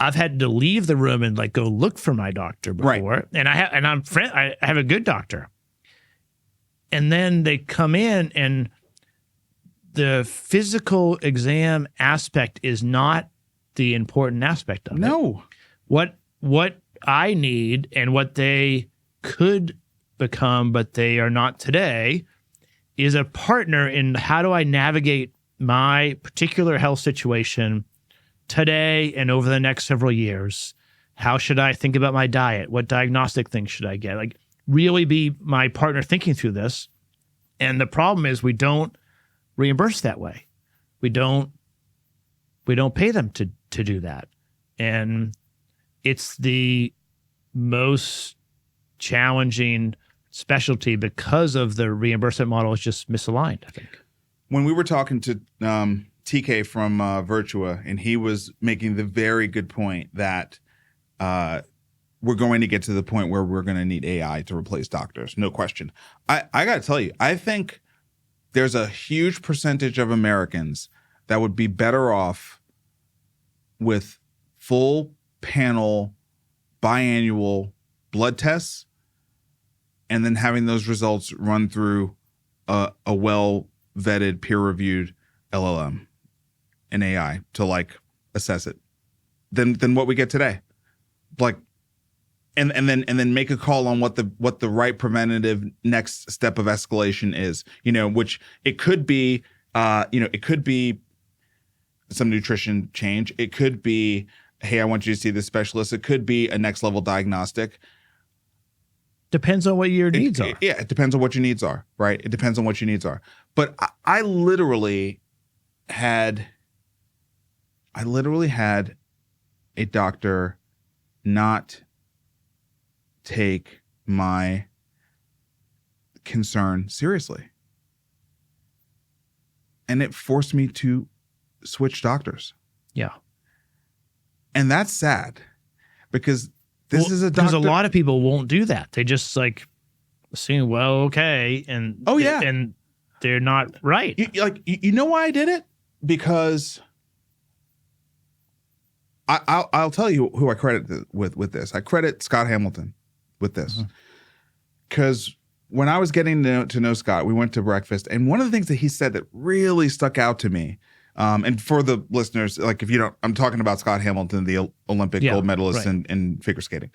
I've had to leave the room and go look for my doctor before, right. And I have a good doctor. And then they come in, and the physical exam aspect is not the important aspect of it. No. What I need and what they could become, but they are not today, is a partner in how do I navigate my particular health situation today and over the next several years. How should I think about my diet? What diagnostic things should I get? Really be my partner thinking through this. And the problem is we don't reimburse that way. We don't pay them to do that. And it's the most challenging specialty because of the reimbursement model is just misaligned, I think. When we were talking to TK from Virtua, and he was making the very good point that we're going to get to the point where we're going to need AI to replace doctors, no question. I got to tell you, I think there's a huge percentage of Americans that would be better off with full panel biannual blood tests and then having those results run through a well-vetted, peer-reviewed LLM and AI to assess it than what we get today. Like, and then make a call on what the right preventative next step of escalation is. Which it could be. It could be some nutrition change. It could be, hey, I want you to see this specialist. It could be a next level diagnostic. Depends on what your needs are. Yeah, it depends on what your needs are, right? It depends on what your needs are. But I literally had a doctor not take my concern seriously. And it forced me to switch doctors. Yeah. And that's sad because this is a doctor. Because a lot of people won't do that. They just like assume, well, okay. And and they're not right. You know why I did it? Because I'll tell you who I credit with this. I credit Scott Hamilton with this. Because when I was getting to know Scott, we went to breakfast, and one of the things that he said that really stuck out to me, and for the listeners, like if you don't, I'm talking about Scott Hamilton, the Olympic gold medalist in figure skating.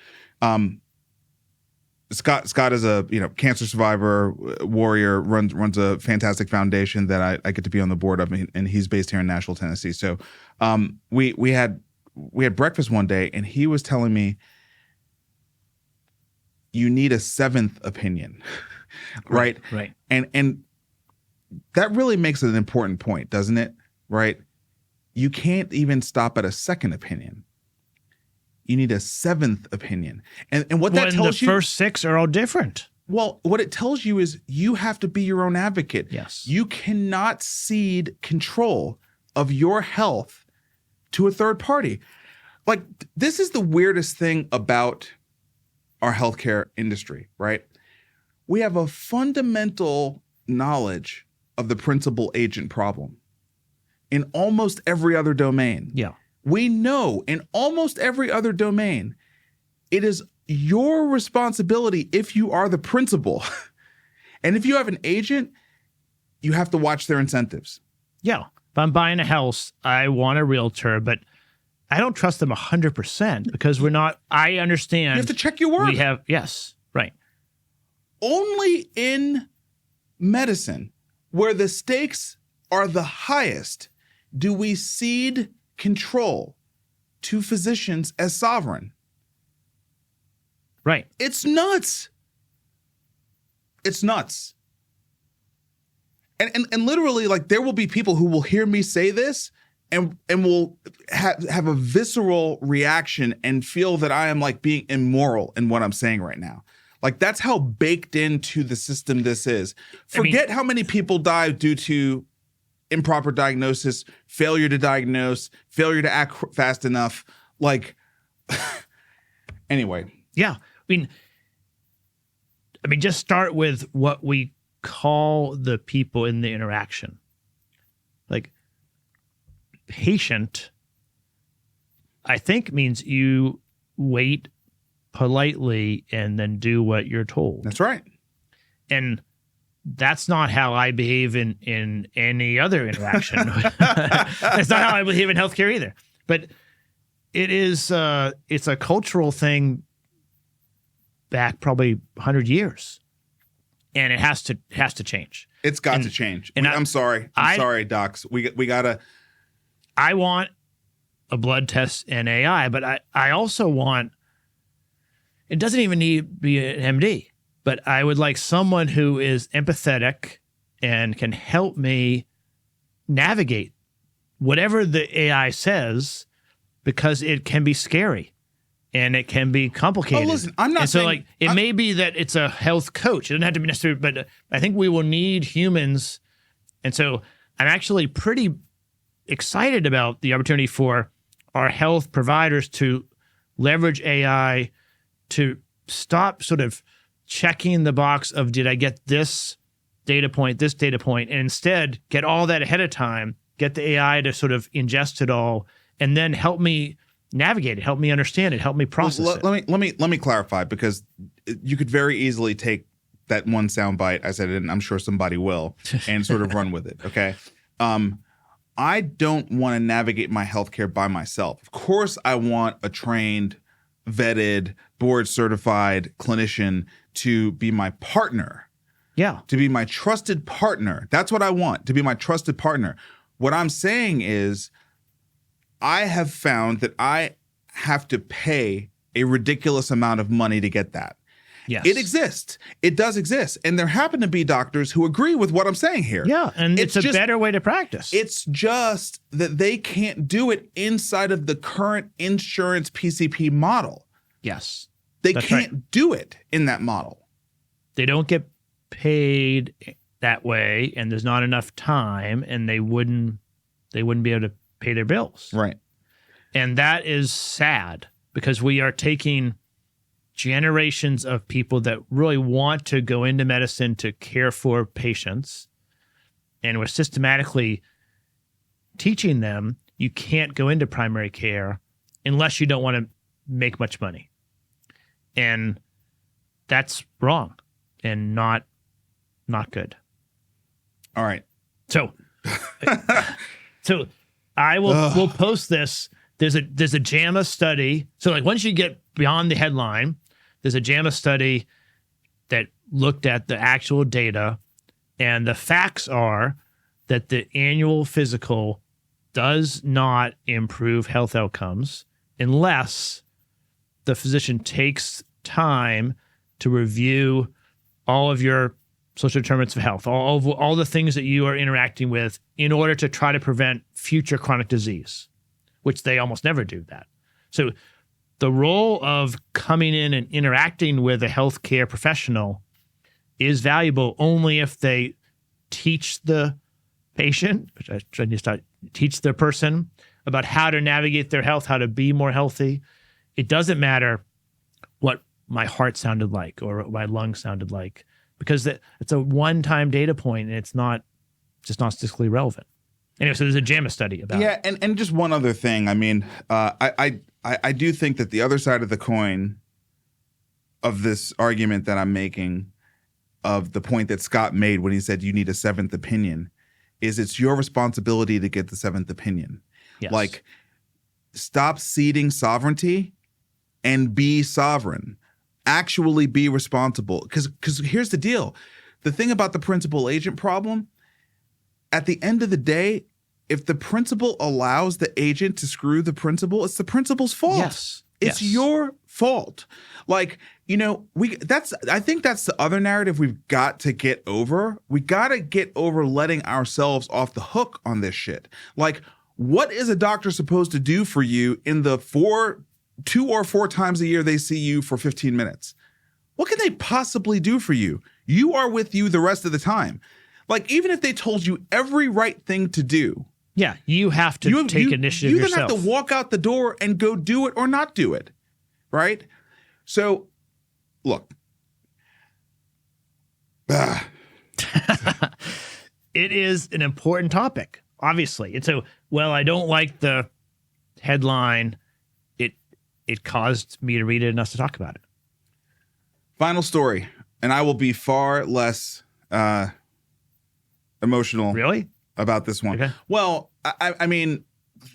Scott is a cancer survivor, warrior, runs a fantastic foundation that I get to be on the board of, and he's based here in Nashville, Tennessee. So we had breakfast one day, and he was telling me, you need a seventh opinion, right? Right. And that really makes it an important point, doesn't it? Right? You can't even stop at a second opinion. You need a seventh opinion. And what that tells you— the first six are all different. Well, what it tells you is you have to be your own advocate. Yes. You cannot cede control of your health to a third party. Like, this is the weirdest thing about our healthcare industry, right? We have a fundamental knowledge of the principal agent problem in almost every other domain. Yeah. We know in almost every other domain, it is your responsibility if you are the principal. And if you have an agent, you have to watch their incentives. Yeah. If I'm buying a house, I want a realtor, but I don't trust them 100% because I understand. You have to check your work. Yes, right. Only in medicine, where the stakes are the highest, do we cede control to physicians as sovereign. Right. It's nuts. It's nuts. And literally, like, there will be people who will hear me say this and will have a visceral reaction and feel that I am like being immoral in what I'm saying right now. Like, that's how baked into the system this is. Forget how many people die due to improper diagnosis, failure to diagnose, failure to act fast enough. Like, anyway. Yeah. I mean, just start with what we call the people in the interaction. Like, patient, I think, means you wait politely and then do what you're told. That's right. And that's not how I behave in any other interaction. That's not how I behave in healthcare either. But it is it's a cultural thing back probably 100 years. And it has to change. It's got to change. And I'm sorry, docs. We gotta. I want a blood test and AI, but I also want. It doesn't even need to be an MD, but I would like someone who is empathetic and can help me navigate whatever the AI says, because it can be scary. And it can be complicated. Oh, listen, I'm not saying... it may be that it's a health coach. It doesn't have to be necessarily, but I think we will need humans. And so I'm actually pretty excited about the opportunity for our health providers to leverage AI to stop sort of checking the box of, did I get this data point, and instead get all that ahead of time, get the AI to sort of ingest it all, and then help me navigate it, help me understand it, help me process it. Let me clarify, because you could very easily take that one soundbite I said, and I'm sure somebody will, and sort of run with it. Okay. I don't want to navigate my healthcare by myself. Of course, I want a trained, vetted, board certified clinician to be my partner. Yeah. To be my trusted partner. That's what I want, to be my trusted partner. What I'm saying is I have found that I have to pay a ridiculous amount of money to get that. Yes. It exists. It does exist. And there happen to be doctors who agree with what I'm saying here. Yeah, and it's a better way to practice. It's just that they can't do it inside of the current insurance PCP model. Yes. They can't do it in that model. They don't get paid that way, and there's not enough time, and they wouldn't be able to pay their bills. Right. And that is sad because we are taking generations of people that really want to go into medicine to care for patients, and we're systematically teaching them you can't go into primary care unless you don't want to make much money. And that's wrong and not good. All right. So I will we'll post this. There's a JAMA study. So like once you get beyond the headline, there's a JAMA study that looked at the actual data, and the facts are that the annual physical does not improve health outcomes unless the physician takes time to review all of your social determinants of health, all the things that you are interacting with in order to try to prevent future chronic disease, which they almost never do that. So the role of coming in and interacting with a healthcare professional is valuable only if they teach the patient, which I need to start, teach the person about how to navigate their health, how to be more healthy. It doesn't matter what my heart sounded like or what my lungs sounded like, because it's a one-time data point and it's just not statistically relevant. Anyway, so there's a JAMA study about it. Yeah, and just one other thing. I mean, I do think that the other side of the coin of this argument that I'm making, of the point that Scott made when he said you need a seventh opinion, is it's your responsibility to get the seventh opinion. Yes. Like, stop ceding sovereignty and be sovereign. Actually be responsible. Because here's the deal. The thing about the principal agent problem, at the end of the day, if the principal allows the agent to screw the principal, it's the principal's fault. Yes. It's your fault. Like, I think that's the other narrative we've got to get over. We got to get over letting ourselves off the hook on this shit. Like, what is a doctor supposed to do for you in the 2 or 4 times a year they see you for 15 minutes? What can they possibly do for you? You are with you the rest of the time. Like, even if they told you every right thing to do. Yeah, you have to take initiative yourself. You then have to walk out the door and go do it or not do it, right? So, look. It is an important topic, obviously. And so, I don't like the headline. It caused me to read it and us to talk about it. Final story, and I will be far less emotional about this one. Okay. Well, I mean,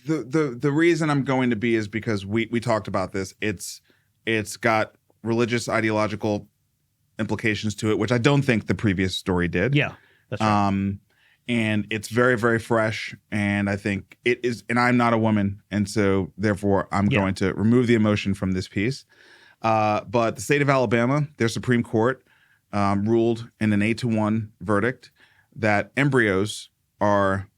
the reason I'm going to be is because we talked about this. It's got religious ideological implications to it, which I don't think the previous story did. Yeah, that's right. And it's very, very fresh. And I think it is, and I'm not a woman. And so therefore I'm going to remove the emotion from this piece. But the state of Alabama, their Supreme Court ruled in an 8-1 verdict that embryos are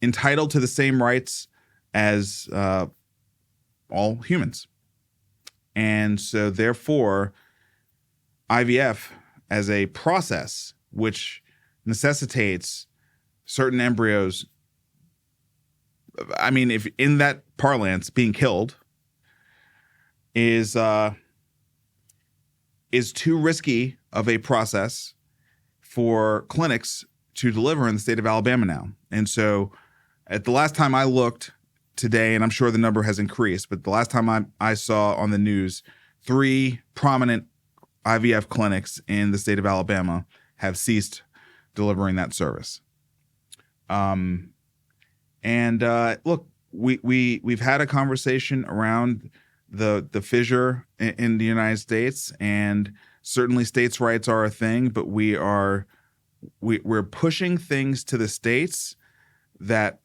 entitled to the same rights as all humans. And so therefore IVF as a process, which necessitates certain embryos, I mean, if in that parlance, being killed, is too risky of a process for clinics to deliver in the state of Alabama now. And so at the last time I looked today, and I'm sure the number has increased, but the last time I saw on the news, 3 prominent IVF clinics in the state of Alabama have ceased delivering that service. And look, we've had a conversation around the fissure in the United States, and certainly states' rights are a thing, but we're pushing things to the states that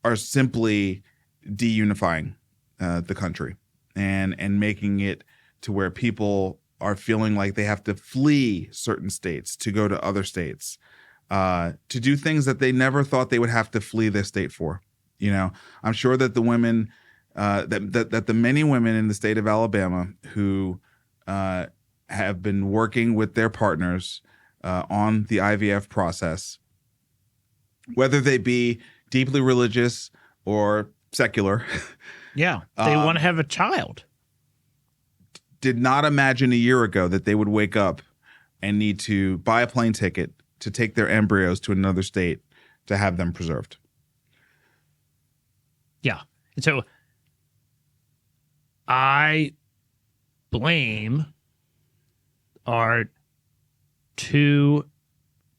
are simply deunifying the country and making it to where people are feeling like they have to flee certain states to go to other states to do things that they never thought they would have to flee their state for. You know, I'm sure that the women that the many women in the state of Alabama who have been working with their partners on the IVF process, whether they be deeply religious or secular. Yeah, they want to have a child. Did not imagine a year ago that they would wake up and need to buy a plane ticket to take their embryos to another state to have them preserved. Yeah. And so I blame our two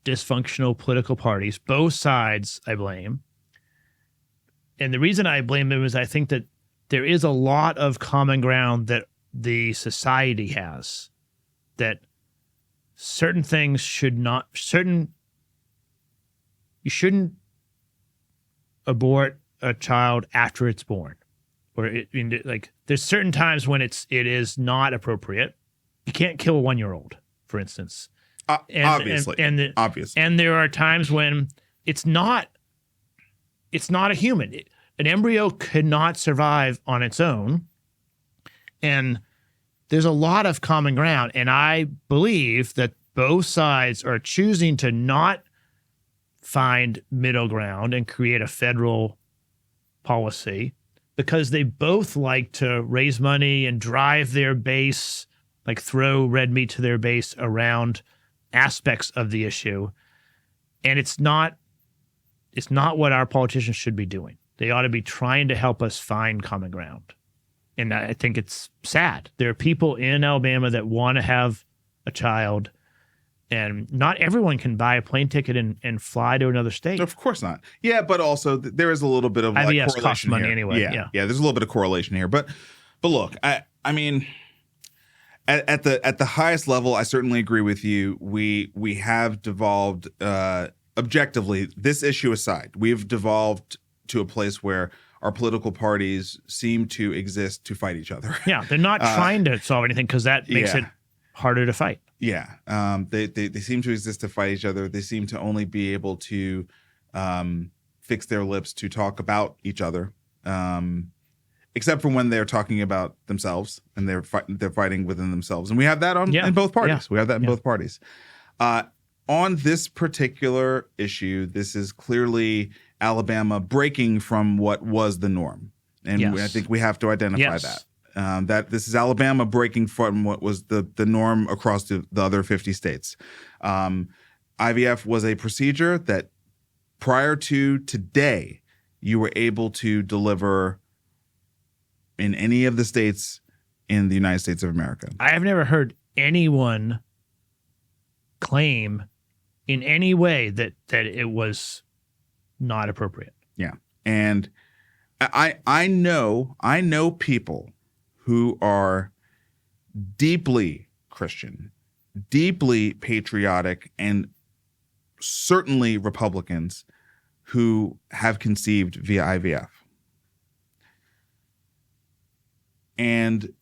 dysfunctional political parties, both sides I blame. And the reason I blame them is I think that there is a lot of common ground that the society has, that certain things you shouldn't abort a child after it's born, or there's certain times when it is not appropriate. You can't kill a 1-year-old, for instance. Obviously. And there are times when it's not a human. An embryo could not survive on its own. And there's a lot of common ground. And I believe that both sides are choosing to not find middle ground and create a federal policy because they both like to raise money and drive their base, like throw red meat to their base around aspects of the issue. And it's not what our politicians should be doing. They ought to be trying to help us find common ground. And I think it's sad. There are people in Alabama that want to have a child, and not everyone can buy a plane ticket and fly to another state. Of course not. Yeah, but also there is a little bit of like correlation costs money here. Anyway. Yeah, there's a little bit of correlation here. But look, I mean, at the highest level, I certainly agree with you. We have devolved objectively, this issue aside, we've devolved to a place where our political parties seem to exist to fight each other. Yeah, they're not trying to solve anything because that makes it harder to fight. Yeah, they seem to exist to fight each other. They seem to only be able to fix their lips to talk about each other, except for when they're talking about themselves and they're fighting within themselves. And we have that in both parties. We have that in both parties. On this particular issue, this is clearly Alabama breaking from what was the norm. And I think we have to identify that. That this is Alabama breaking from what was the norm across the other 50 states. IVF was a procedure that prior to today, you were able to deliver in any of the states in the United States of America. I have never heard anyone claim in any way that it was not appropriate. Yeah. And I know people who are deeply Christian, deeply patriotic, and certainly Republicans who have conceived via IVF. And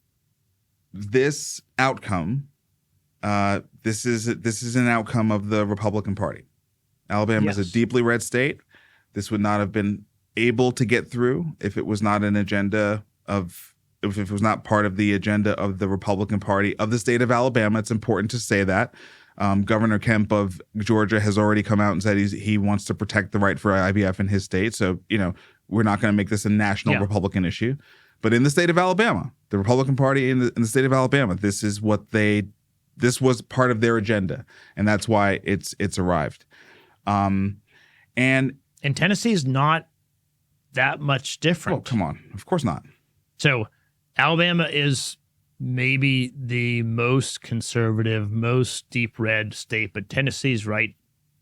this outcome, this is an outcome of the Republican Party. Alabama is a deeply red state. This would not have been able to get through if it was not if it was not part of the agenda of the Republican Party of the state of Alabama. It's important to say that. Governor Kemp of Georgia has already come out and said he wants to protect the right for IVF in his state. So, we're not going to make this a national Republican issue. But in the state of Alabama, the Republican Party in the state of Alabama, this was part of their agenda. And that's why it's arrived. And Tennessee is not that much different. Oh, come on. Of course not. So Alabama is maybe the most conservative, most deep red state, but Tennessee's right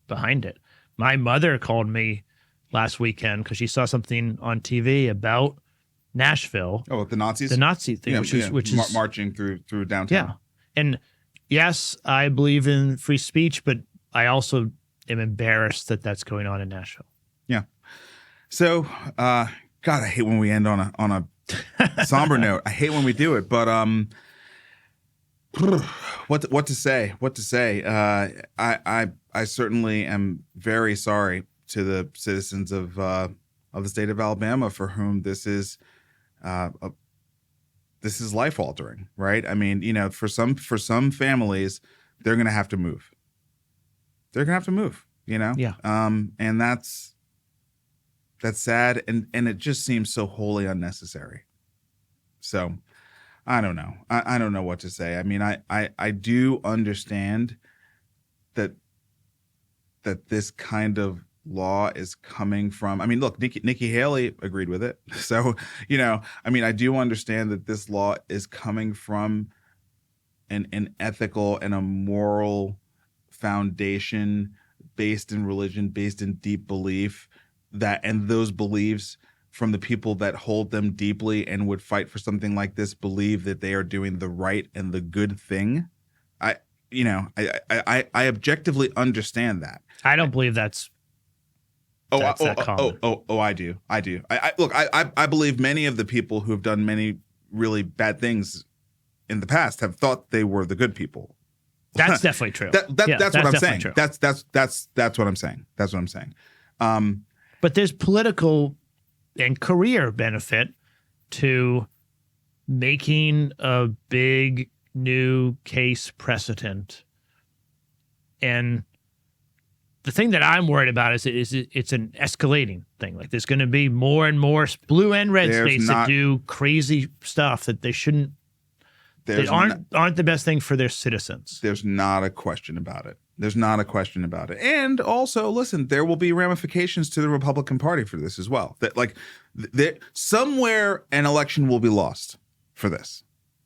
behind it. My mother called me last weekend because she saw something on TV about Nashville. Oh, the Nazis? The Nazi thing, which is marching through downtown. Yeah. And yes, I believe in free speech, but I also am embarrassed that that's going on in Nashville. Yeah. So, God, I hate when we end on a somber note. I hate when we do it, but what to say? What to say? I certainly am very sorry to the citizens of the state of Alabama for whom this is life altering, right? I mean, you know, for some families, they're going to have to move. They're going to have to move, you know? Yeah. And that's sad. And it just seems so wholly unnecessary. So I don't know. I don't know what to say. I mean, I do understand that this kind of law is coming from, I mean, look, Nikki Haley agreed with it. So, you know, I mean, I do understand that this law is coming from an ethical and a moral foundation based in religion, based in deep belief, and those beliefs from the people that hold them deeply and would fight for something like this believe that they are doing the right and the good thing. I objectively understand that. I don't believe that's that common. I do. Look, I believe many of the people who have done many really bad things in the past have thought they were the good people. That's definitely true. That's what I'm saying. True. That's what I'm saying. That's what I'm saying. But there's political and career benefit to making a big new case precedent. And the thing that I'm worried about is it's an escalating thing. Like there's going to be more and more blue and red states that do crazy stuff that they shouldn't. They aren't the best thing for their citizens. There's not a question about it. There's not a question about it. And also, listen, there will be ramifications to the Republican Party for this as well. That somewhere an election will be lost for this.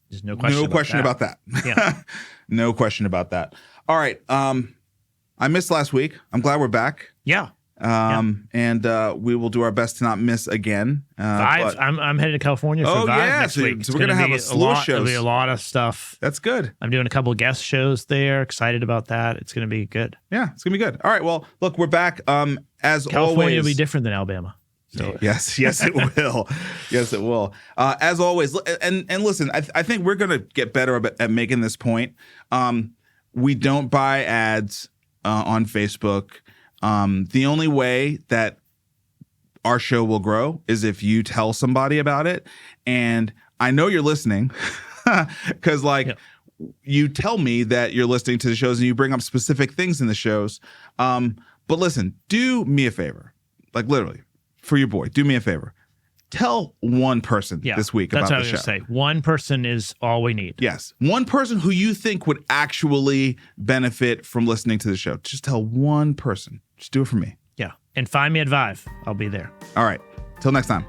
There's no question about that. Yeah. No question about that. All right. I missed last week. I'm glad we're back. Yeah. And we will do our best to not miss again. I'm headed to California for Vive next week. So we're going to have a slew of shows. There'll be a lot of stuff. That's good. I'm doing a couple of guest shows there. Excited about that. It's going to be good. Yeah, it's going to be good. All right. Well, look, we're back. As California always, will be different than Alabama. So. Yes, it will. Yes, it will. As always, and listen, I think we're going to get better at making this point. We don't buy ads on Facebook. The only way that our show will grow is if you tell somebody about it. And I know you're listening because you tell me that you're listening to the shows and you bring up specific things in the shows. But listen, do me a favor, like literally for your boy, do me a favor. Tell one person this week about the show. That's what I was going to say. One person is all we need. Yes. One person who you think would actually benefit from listening to the show. Just tell one person. Just do it for me. Yeah. And find me at Vive. I'll be there. All right. Till next time.